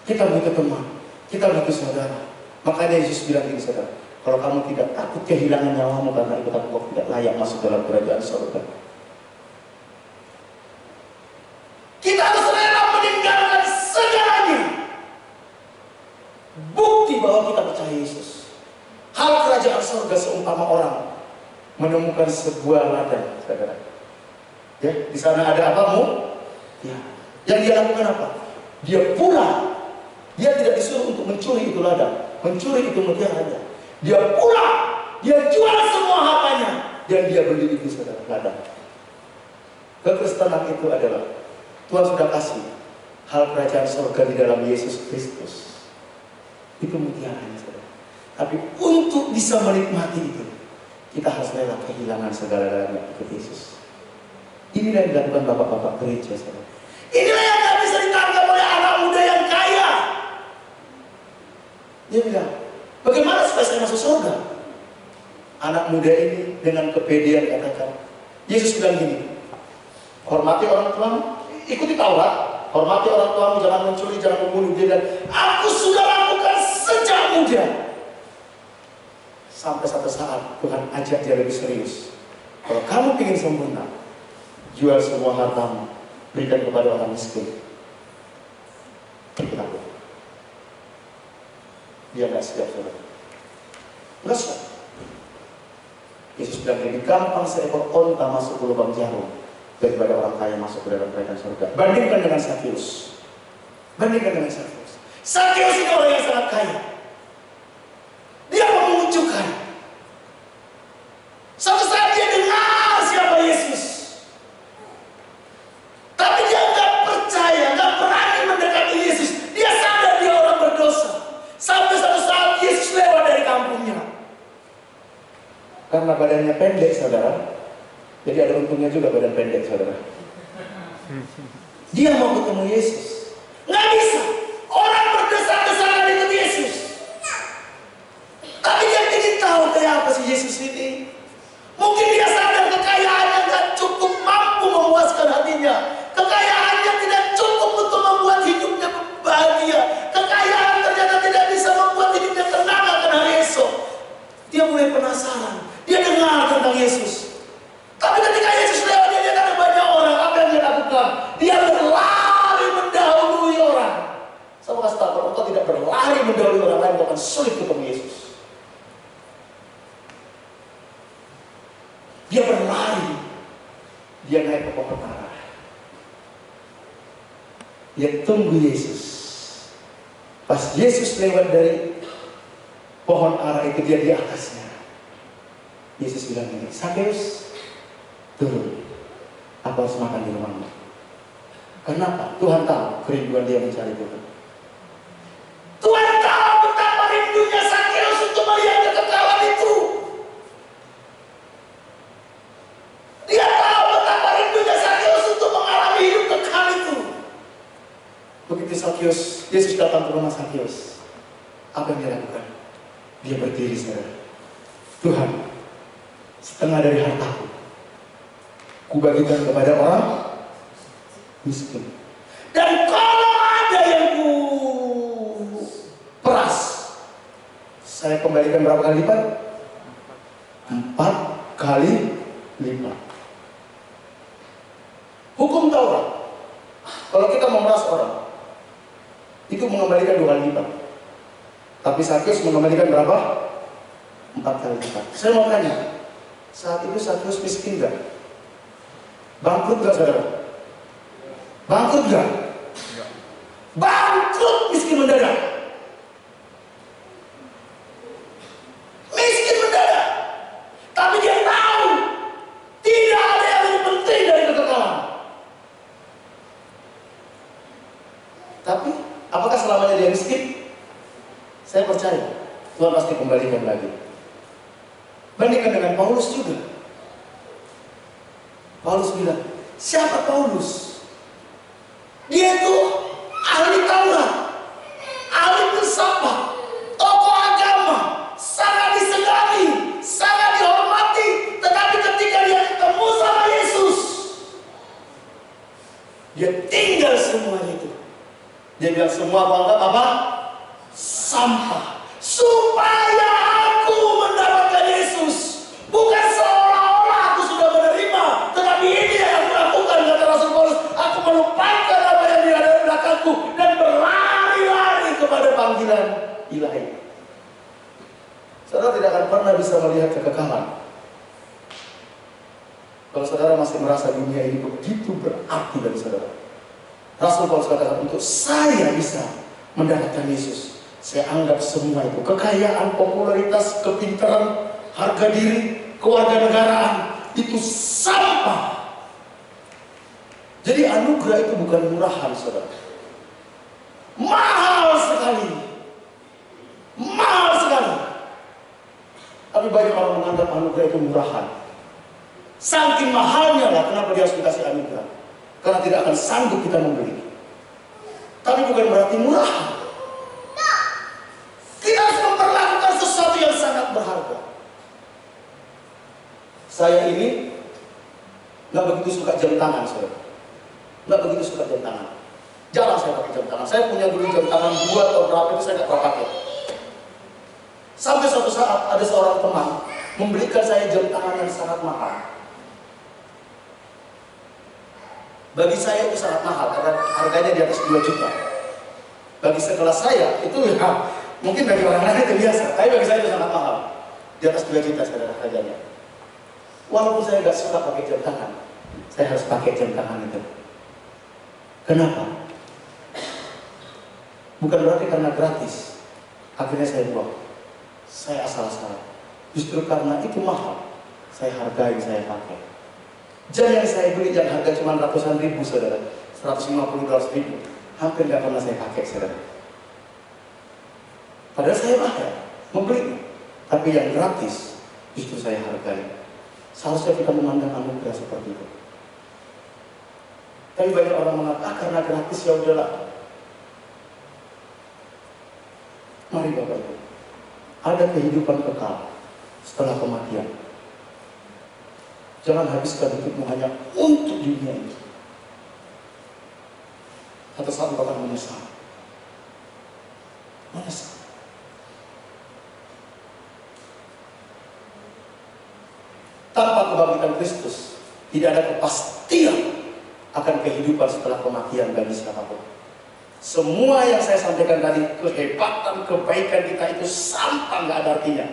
kita butuh teman, kita butuh saudara. Makanya Yesus bilang ini, saudara, kalau kamu tidak takut kehilangan nyawamu karena ikut aku, kamu tidak layak masuk dalam kerajaan surga. Kita harus rela meninggalkan segalanya. Bukti bahwa kita percaya Yesus. Hal kerajaan surga seumpama orang menemukan sebuah ladang, saudara. Ya, di sana ada apamu? Ya. Yang dia lakukan apa? Dia pulang. Dia tidak disuruh untuk mencuri itu ladang, mencuri itu mutiaranya. Dia pulang, dia jual semua hartanya, dan dia beli itu, saudara, ladang. Kekristenan itu adalah Tuhan sudah kasih hal kerajaan surga di dalam Yesus Kristus. Itu mutiaranya, saudara. Tapi untuk bisa menikmati itu, kita harus rela kehilangan segala-galanya ikut Yesus. Inilah yang dilakukan bapak-bapak gereja, saudara. Inilah yang gak bisa ditangkap oleh anak muda yang kaya. Dia bilang, bagaimana supaya saya masuk surga? Anak muda ini dengan kepedean katakan, Yesus bilang gini, hormati orang tuamu, ikuti Taurat, hormati orang tuamu, jangan mencuri, jangan membunuh. Dia bilang, aku sudah lakukan sejak muda. Sampai satu saat Tuhan ajak dia lebih serius. Kalau kamu ingin sempurna, jual semua hartamu, berikan kepada orang miskin. Ikut aku. Dia nggak siap, saudara. Nggak siap. Yesus bilang lebih gampang seekor onta masuk ke lubang jarum daripada orang kaya masuk ke dalam kerajaan surga. Bandingkan dengan Sakeus. Bandingkan dengan Sakeus. Sakeus itu orang yang sangat kaya. Dia menunjukkan. Suatu saat dia dengar siapa Yesus. Tapi dia nggak percaya, nggak berani mendekati Yesus. Dia sadar dia orang berdosa. Sampai satu saat Yesus lewat dari kampungnya. Karena badannya pendek, saudara. Jadi ada untungnya juga badan pendek, saudara. Dia mau ketemu Yesus. Nggak bisa. Orang berdesak-desakan ikut Yesus. Tapi dia ingin tahu kayak apa sih Yesus ini. Mungkin dia sadar kekayaannya nggak cukup mampu memuaskan hatinya. Kekayaannya tidak cukup untuk membuat hidupnya bahagia. Kekayaan ternyata tidak bisa membuat hidupnya tenang akan hari esok. Dia mulai penasaran. Dia dengar tentang Yesus. Tapi ketika Yesus lewat, dia lihat ada banyak orang. Apa yang dia lakukan? Dia berlari mendahului orang. Saya kasih tahu, kalau engkau tidak berlari mendahului orang lain, engkau akan sulit ketemu Yesus. Dia berlari. Dia naik ke pohon ara. Dia tunggu Yesus. Pas Yesus lewat dari pohon ara itu, dia di atasnya. Yesus bilang ini, Sakeus, turun. Aku harus makan di rumahmu. Kenapa? Tuhan tahu kerinduan dia mencari Tuhan. Tuhan tahu betapa rindunya Sakeus untuk melihat kekekalan itu. Dia tahu betapa rindunya Sakeus untuk mengalami hidup kekal itu. Begitu Sakeus, Yesus datang ke rumah Sakeus. Apa yang dia lakukan? Dia berdiri, saudara. Tuhan, setengah dari hartaku kubagikan kepada orang miskin. Dan kalau ada yang ku peras, saya kembalikan berapa kali lipat? 4 kali lipat. Hukum Taurat, kalau kita memeras orang, itu mengembalikan 2 kali lipat. Tapi Sakeus mengembalikan berapa? 4 kali lipat. Saya mau tanya, saat itu Sakeus miskin gak? Bangkrut gak, saudara? Bangkrut gak? Bangkrut, miskin mendadak. Miskin mendadak. Tapi dia tahu tidak ada yang lebih penting dari kekekalan. pasti kembalikan lagi. Bandingkan dengan Paulus juga. Paulus bilang, siapa Paulus? Dia itu ahli Taurat, ahli filsafat, tokoh agama, sangat disegani, sangat dihormati. Tetapi ketika dia ketemu sama Yesus, dia tinggal semuanya itu. Dia bilang semua anggap apa? Sampah. Supaya aku mendapatkan Yesus. Bukan seolah-olah aku sudah menerima, tetapi ini yang aku lakukan, kata Rasul Paulus. Aku melupakan apa yang ada di belakangku dan berlari-lari kepada panggilan ilahi. Saudara tidak akan pernah bisa melihat kekekalan kalau saudara masih merasa dunia ini begitu berarti bagi saudara. Rasul Paulus katakan, untuk saya bisa mendapatkan Yesus, saya anggap semua itu, kekayaan, popularitas, kepintaran, harga diri, kewarganegaraan, itu sampah. Jadi anugerah itu bukan murahan, saudara. Mahal sekali. Mahal sekali. Tapi banyak orang menganggap anugerah itu murahan. Saking mahalnya lah kenapa dia harus dikasih anugerah. Karena tidak akan sanggup kita membeli. Tapi bukan berarti murah. Kita harus memperlakukan sesuatu yang sangat berharga. Saya ini nggak begitu suka jam tangan, saudara. Nggak begitu suka jam tangan. Jarang saya pakai jam tangan. Saya punya dulu jam tangan 2 atau berapa itu saya nggak pernah pakai. Sampai suatu saat ada seorang teman membelikan saya jam tangan yang sangat mahal. Bagi saya itu sangat mahal karena harganya di atas 2 juta. Bagi sekelas saya itu ya, mungkin bagi orang lain itu biasa, tapi bagi saya itu sangat mahal. Di atas 2 juta saudara harganya. Walaupun saya nggak suka pakai jam tangan, saya harus pakai jam tangan itu. Kenapa? Bukan berarti karena gratis. Akhirnya saya buang. Saya asal-asalan. Justru karena itu mahal, saya hargai, saya pakai. Jam yang saya beli yang harga cuma ratusan ribu, saudara, 150-200 ribu, hampir nggak pernah saya pakai, saudara. Padahal saya mahal membeli, tapi yang gratis justru saya hargai. Seharusnya kita memandang anugerah seperti itu. Tapi banyak orang mengatakan karena gratis ya udahlah. Mari Bapak Ibu, ada kehidupan kekal setelah kematian. Jangan habiskan hidupmu hanya untuk dunia ini. Satu saat engkau akan menyesal. Menyesal. Tanpa kebangkitan Kristus, tidak ada kepastian akan kehidupan setelah kematian bagi siapapun. Semua yang saya sampaikan tadi, kehebatan, kebaikan kita itu sampah, nggak ada artinya.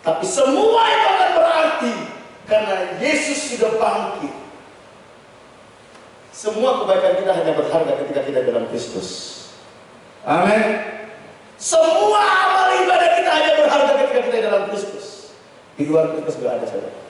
Tapi semua itu akan berarti karena Yesus sudah bangkit. Semua kebaikan kita hanya berharga ketika kita dalam Kristus. Amin. Semua amal ibadah kita hanya berharga ketika kita dalam Kristus. Di luar Kristus tidak ada, saudara.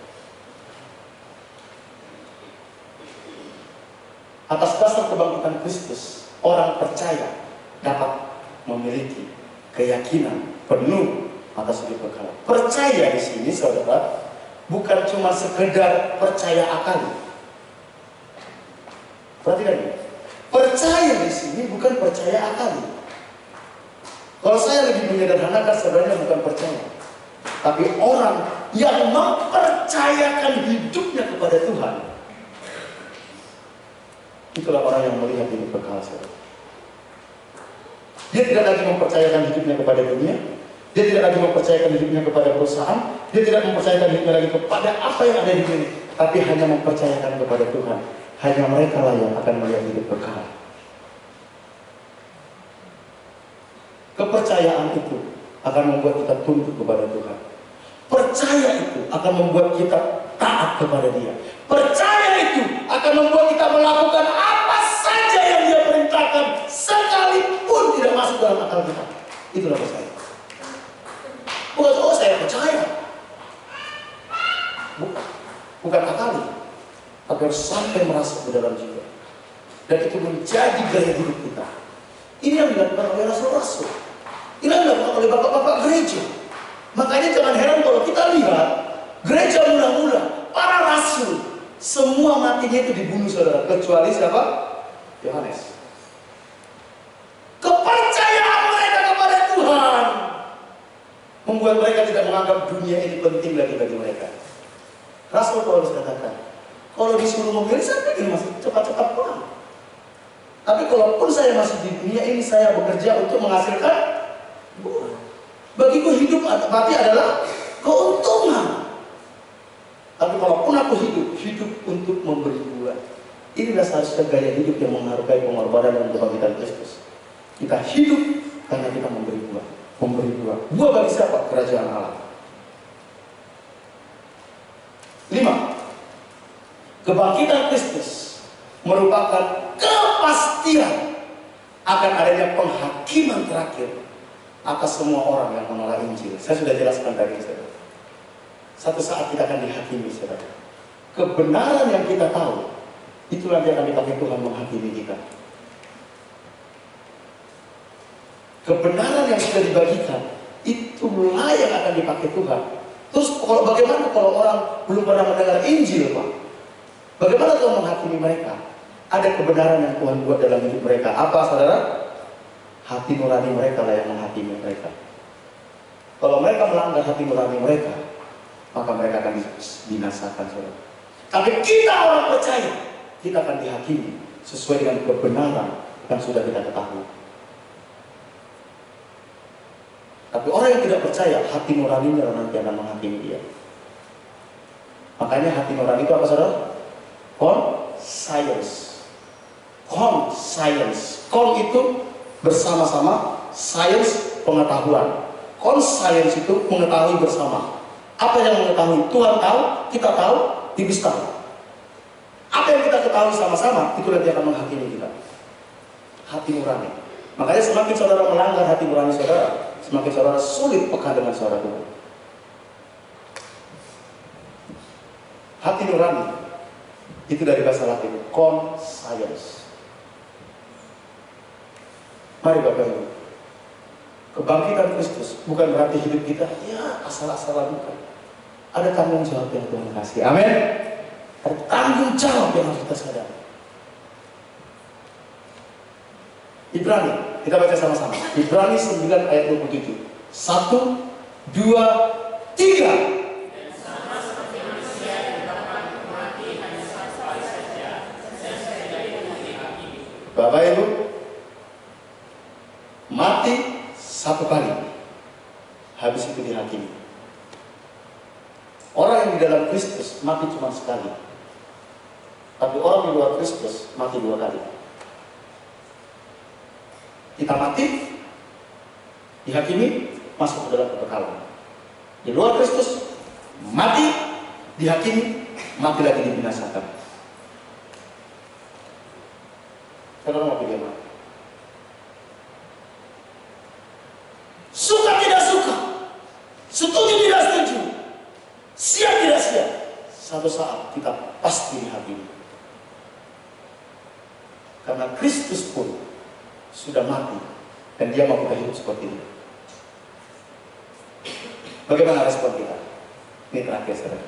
Atas dasar kebangkitan Kristus, orang percaya dapat memiliki keyakinan penuh atas hidup kekal. Percaya di sini, saudara, bukan cuma sekedar percaya akali. Perhatikan ya. Percaya di sini bukan percaya akali. Kalau saya lebih menyederhanakan, sebenarnya bukan percaya, tapi orang yang mempercayakan hidupnya kepada Tuhan. Itulah orang yang melihat hidup kekal, saudara. Dia tidak lagi mempercayakan hidupnya kepada dunia. Dia tidak lagi mempercayakan hidupnya kepada perusahaan. Dia tidak mempercayakan hidupnya lagi kepada apa yang ada di dunia, tapi hanya mempercayakan kepada Tuhan. Hanya mereka lah yang akan melihat hidup kekal. Kepercayaan itu akan membuat kita tunduk kepada Tuhan. Percaya itu akan membuat kita taat kepada Dia. Percaya itu akan membuat kita melakukan apa saja yang Dia perintahkan, sekalipun tidak masuk dalam akal kita. Itulah percaya. Bukan, oh saya percaya. Bukan akali, tapi harus sampai merasuk ke dalam jiwa. Dan itu menjadi gaya hidup kita. Ini yang dilakukan oleh rasul-rasul. Ini yang dilakukan oleh bapak-bapak gereja. Makanya jangan heran kalau kita lihat gereja mula-mula, para rasul, semua matinya itu dibunuh saudara, kecuali siapa? Yohanes. Kepercayaan mereka kepada Tuhan membuat mereka tidak menganggap dunia ini penting lagi bagi mereka. Rasul Paulus katakan, kalau disuruh memilih, saya ingin masih cepat-cepat pulang. Tapi kalaupun saya masih di dunia ini, saya bekerja untuk menghasilkan buah. Bagiku hidup mati adalah keuntungan. Tapi kalaupun aku hidup untuk memberi buah. Inilah seharusnya gaya hidup yang menghargai pengorbanan dan kebangkitan Kristus. Kita hidup karena kita memberi buah. Memberi buah. Buah bagi siapa? Kerajaan Allah. 5. Kebangkitan Kristus merupakan kepastian akan adanya penghakiman terakhir atas semua orang yang menolak Injil. Saya sudah jelaskan tadi, saudara. Satu saat kita akan dihakimi, saudara. Kebenaran yang kita tahu, itu nanti akan dipakai Tuhan menghakimi kita. Kebenaran yang sudah dibagikan, itulah yang akan dipakai Tuhan. Terus bagaimana kalau orang belum pernah mendengar Injil, Pak? Bagaimana Tuhan menghakimi mereka? Ada kebenaran yang Tuhan buat dalam hidup mereka. Apa, saudara? Hati nurani mereka lah yang menghakimi mereka. Kalau mereka melanggar hati nurani mereka, maka mereka akan dibinasakan, saudara. Tapi kita orang percaya, kita akan dihakimi sesuai dengan kebenaran yang sudah kita ketahui. Tapi orang yang tidak percaya, hati nuraninya nanti akan menghakimi dia. Makanya hati nurani itu apa, saudara? Conscience. Conscience. Con itu bersama-sama, science pengetahuan. Conscience itu mengetahui bersama. Apa yang mengetahui? Tuhan tahu, kita tahu, iblis tahu. Apa yang kita ketahui sama-sama, itu nanti akan menghakimi kita. Hati nurani. Makanya semakin saudara melanggar hati nurani saudara, semakin saudara sulit peka dengan suara Tuhan. Hati nurani itu dari bahasa Latin, conscience. Mari Bapak Ibu, kebangkitan Kristus bukan berarti hidup kita ya asal-asalan, bukan. Ada tanggung jawab yang Tuhan kasih. Amin. Ada tanggung jawab yang harus kita sadari. Ibrani, kita baca sama-sama. Ibrani 9 ayat 27. 1, 2, 3. Bapak Ibu, mati satu kali, habis itu dihakimi. Orang yang di dalam Kristus mati cuma sekali, tapi orang di luar Kristus mati 2 kali. Kita mati, dihakimi, masuk ke dalam kekekalan. Di luar Kristus, mati, dihakimi, mati lagi dibinasakan. Saudara mau pilih mana? Suka tidak suka, setuju tidak setuju, siap tidak siap, satu saat kita pasti dihakimi. Karena Kristus pun sudah mati dan dia mau kita hidup seperti ini. Bagaimana respon kita? Ini terakhir, saudara.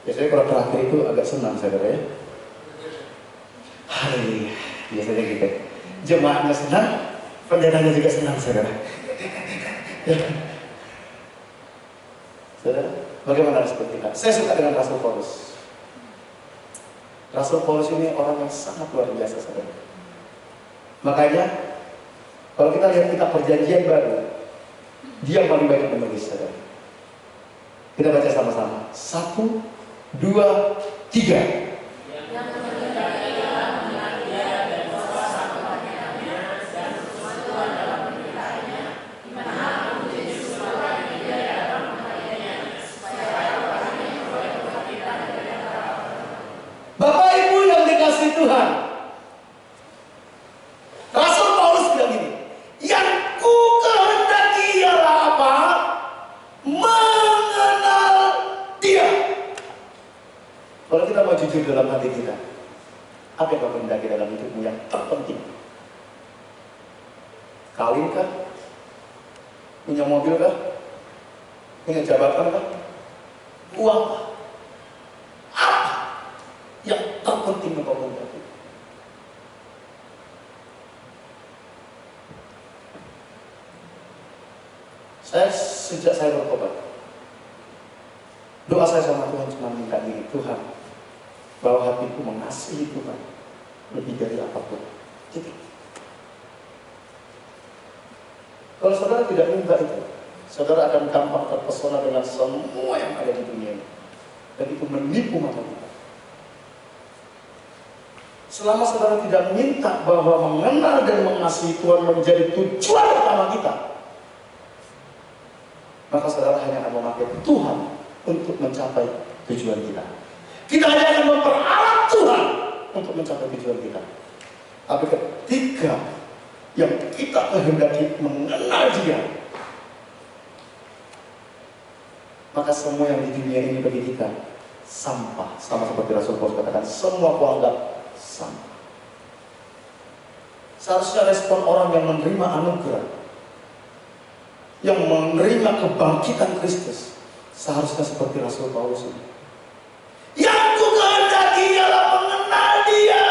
Biasanya kalau terakhir itu agak senang, saudara, ya. Haleluya, biasanya gitu. Jemaatnya senang, pendetanya juga senang, saudara. Saudara, bagaimana respon kita? Saya suka dengan Rasul Paulus. Rasul Paulus ini orang yang sangat luar biasa, saudara. Makanya, kalau kita lihat kitab Perjanjian Baru, dia yang paling banyak menulis, saudara. Kita baca sama-sama. 1, 2, 3. Bapak Ibu yang dikasihi Tuhan, Rasul Paulus bilang gini, yang ku kehendaki ialah apa? Mengenal Dia. Kalau kita mau jujur dalam hati kita, apa yang kau kehendaki dalam hidupmu yang terpenting? Kawin kah? Punya mobil kah? Punya jabatan kan? Uang kah? Apa yang terpenting engkau kehendaki? Sejak saya bertobat, doa saya sama Tuhan cuma minta ini, Tuhan, bahwa hatiku mengasihi Tuhan lebih dari apapun. Jadi, kalau saudara tidak minta itu, saudara akan gampang terpesona dengan semua yang ada di dunia ini, dan itu menipu mata kita. Selama saudara tidak minta bahwa mengenal dan mengasihi Tuhan menjadi tujuan utama kita, maka saudara hanya akan memakai Tuhan untuk mencapai tujuan kita. Kita hanya akan memperalat Tuhan untuk mencapai tujuan kita. Tapi ketika yang kita kehendaki mengenal Dia, maka semua yang di dunia ini bagi kita sampah. Sama seperti Rasul Paulus katakan, semua kuanggap sampah. Seharusnya respon orang yang menerima anugerah, yang menerima kebangkitan Kristus, seharusnya seperti Rasul Paulus ini. Yang ku kehendaki ialah mengenal Dia.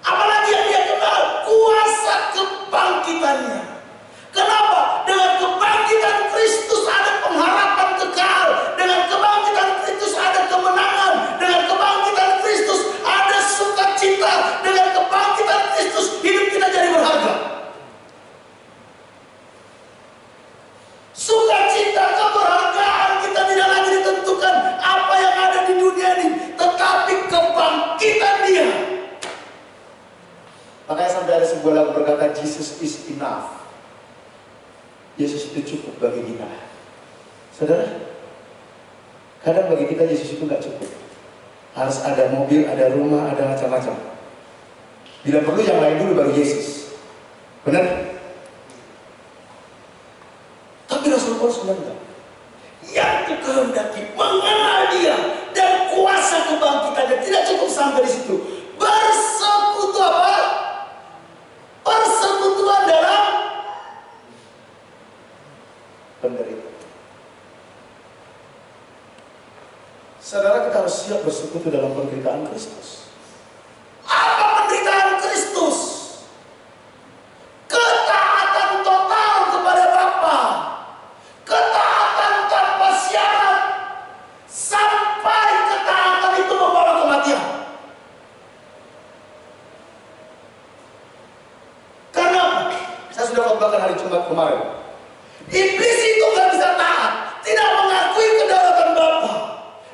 Apalagi yang dia kenal, kuasa kebangkitannya. Kenapa? Dengan kebangkitan Kristus ada pengharapan kekal. Dengan kebangkitan Kristus ada kemenangan. Dengan kebangkitan Kristus ada sukacita. Dengan kebangkitan Kristus hidup kita jadi berharga. Sukacita, keberhargaan kita tidak lagi ditentukan apa yang ada di dunia ini, tetapi kebangkitan Dia. Makanya sampai ada sebuah lagu berkata, Jesus is enough. Yesus itu cukup bagi kita. Saudara, kadang bagi kita Yesus itu nggak cukup. Harus ada mobil, ada rumah, ada macam-macam. Bila perlu yang lain dulu baru Yesus. Benar? Tapi Rasul Paulus bilang, yang kehendaki mengenal Dia dan kuasa kebangkitannya. Tidak cukup sampai di situ. Bersekutu apa? Persekutuan dalam penderitaan. Saudara, kita harus siap bersekutu dalam penderitaan Kristus. Apa penderitaan Kristus? Ketaatan total kepada Bapa. Ketaatan tanpa syarat. Sampai ketaatan itu membawa kematian. Karena saya sudah khotbahkan hari Jumat kemarin. Iblis itu gak bisa taat, tidak mengakui kedaulatan Bapa.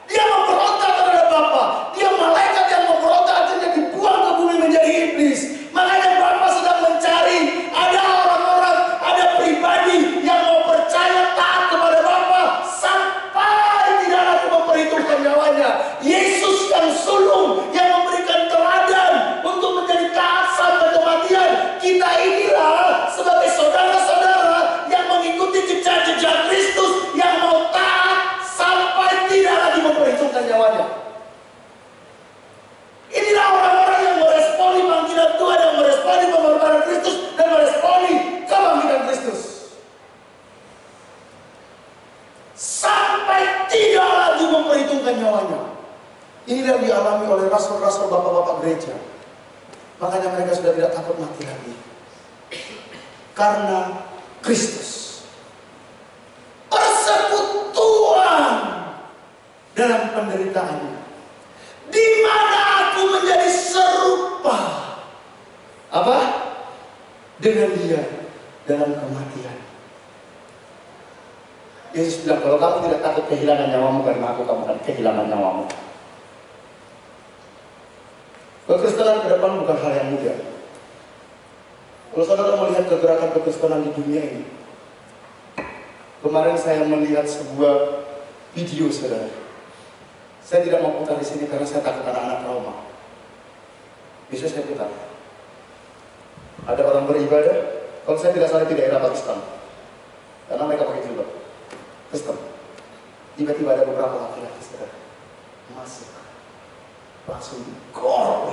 Dia memberontak terhadap Bapa. Dia malaikat yang memberontak akhirnya dibuang ke bumi menjadi iblis. Makanya Bapa sedang mencari ada orang-orang, ada pribadi yang mau percaya taat kepada Bapa sampai tidak lagi memperhitungkan nyawanya. Yesus yang sulung, yang memberikan teladan untuk menjadi taat sampai kematian. Kita inilah sebagai saudara-saudara yang mengikuti jejak-jejak Kristus, yang mau taat sampai tidak lagi memperhitungkan nyawanya. Inilah orang-orang yang meresponi panggilan Tuhan, yang meresponi pengorbanan Kristus, dan meresponi kebangkitan Kristus. Sampai tidak lagi memperhitungkan nyawanya. Ini yang dialami oleh rasul-rasul bapak-bapak gereja. Makanya mereka sudah tidak takut mati lagi. Karena Kristus. Persekutuan dalam penderitaannya. Di mana aku menjadi serupa. Apa? Dengan Dia dalam kematian. Yesus bilang, kalau kamu tidak takut kehilangan nyawamu karena aku, kamu akan kehilangan nyawamu. Kekristenan ke depan bukan hal yang mudah. Kalau saudara melihat kegerakan kekristenan di dunia ini, kemarin saya melihat sebuah video, saudara. Saya tidak mau putar di sini karena saya takut anak-anak trauma. Bisa saya putar. Ada orang beribadah, kalau saya tidak salah di daerah Pakistan, karena mereka pakai jilbab Kristen. Tiba-tiba ada beberapa laki-laki, saudara, masuk, langsung digorok,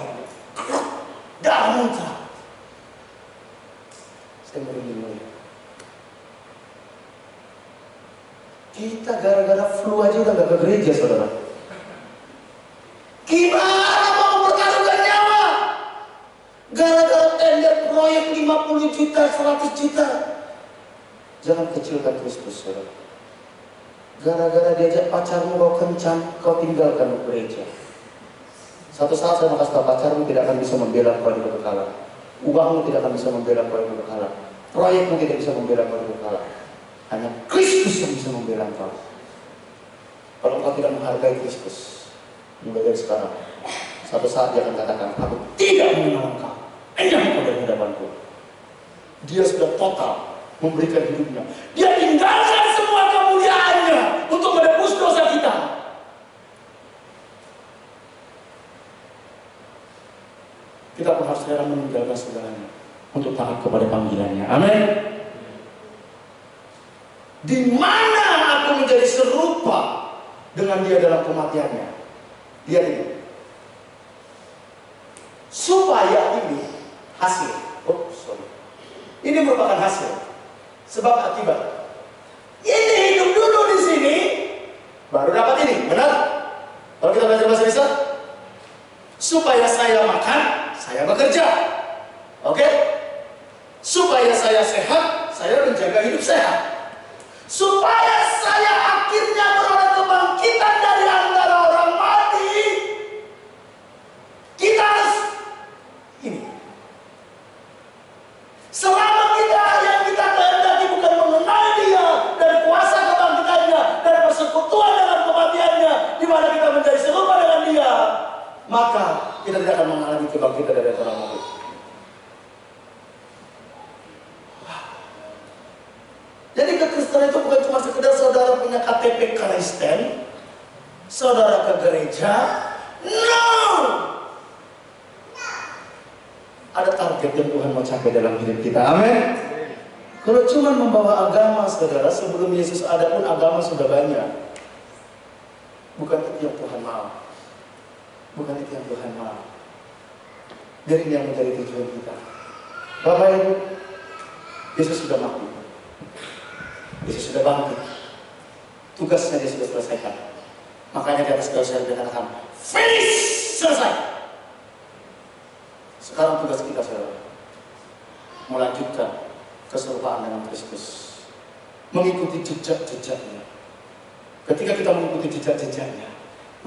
darah muncrat. Saya merinding. Kita gara-gara flu aja udah gak ke gereja, saudara. Gimana mau mempertaruhkan nyawa? Gara-gara tender proyek 50 juta, 100 juta. Jangan kecilkan Kristus, saudara. Gara-gara diajak pacarmu kau kencan, kau tinggalkan gereja. Satu saat saya mau kasih tahu, pacarmu tidak akan bisa membela kau di kekekalan. Uangmu tidak akan bisa membela kau di kekekalan. Proyekmu tidak bisa membela kau di kekekalan. Hanya Kristus yang bisa membela kau. Kalau kau tidak menghargai Kristus, mulai dari sekarang, satu saat dia akan katakan, aku tidak mengenal engkau. Enyah kau dari hadapanku. Dia sudah total memberikan hidupnya. Dia tinggalkan semua kemuliaannya untuk menebus dosa kita. Kita pun harus rela meninggalkan segalanya untuk taat kepada panggilannya. Amin. Di mana aku menjadi serupa dengan dia dalam kematiannya? Lihat ini. Supaya ini hasil. Oh, sorry. Ini merupakan hasil. Sebab akibat. Ini hidup dulu di sini, baru dapat ini. Benar? Kalau kita belajar bahasa Indonesia, supaya saya makan, saya bekerja. Oke? Supaya saya sehat, saya menjaga hidup sehat. Supaya saya akhirnya beroleh kebangkitan dari antara orang mati, kita harus ini. Selama yang kita kehendaki bukan mengenal dia dan kuasa kebangkitannya dan persekutuan dengan kematiannya, di mana kita menjadi serupa dengan dia, maka kita tidak akan mengalami kebangkitan dari orang mati. Jadi kekristenan itu bukan cuma sekedar saudara punya KTP Kristen, saudara ke gereja. No! Ada target yang Tuhan mau capai dalam hidup kita. Amin. Kalau cuma membawa agama, saudara, sebelum Yesus ada pun agama sudah banyak. Bukan itu yang Tuhan mau. Bukan itu yang Tuhan mau. Biar ini yang menjadi tujuan kita. Bapak Ibu, Yesus sudah mati. Yesus sudah bangkit. Tugasnya dia sudah selesaikan. Makanya di atas dosa dia katakan, finish, selesai. Sekarang tugas kita, saudara, melanjutkan keserupaan dengan Kristus, mengikuti jejak-jejaknya. Ketika kita mengikuti jejak-jejaknya,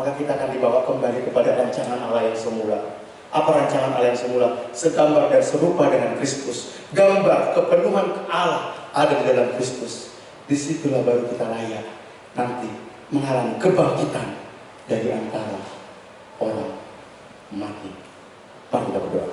maka kita akan dibawa kembali kepada rancangan Allah yang semula. Apa rancangan Allah yang semula? Segambar dan serupa dengan Kristus. Gambar kepenuhan Allah ada di dalam Kristus. Disitulah baru kita layak nanti mengalami kebangkitan dari antara orang mati. Mari kita berdoa.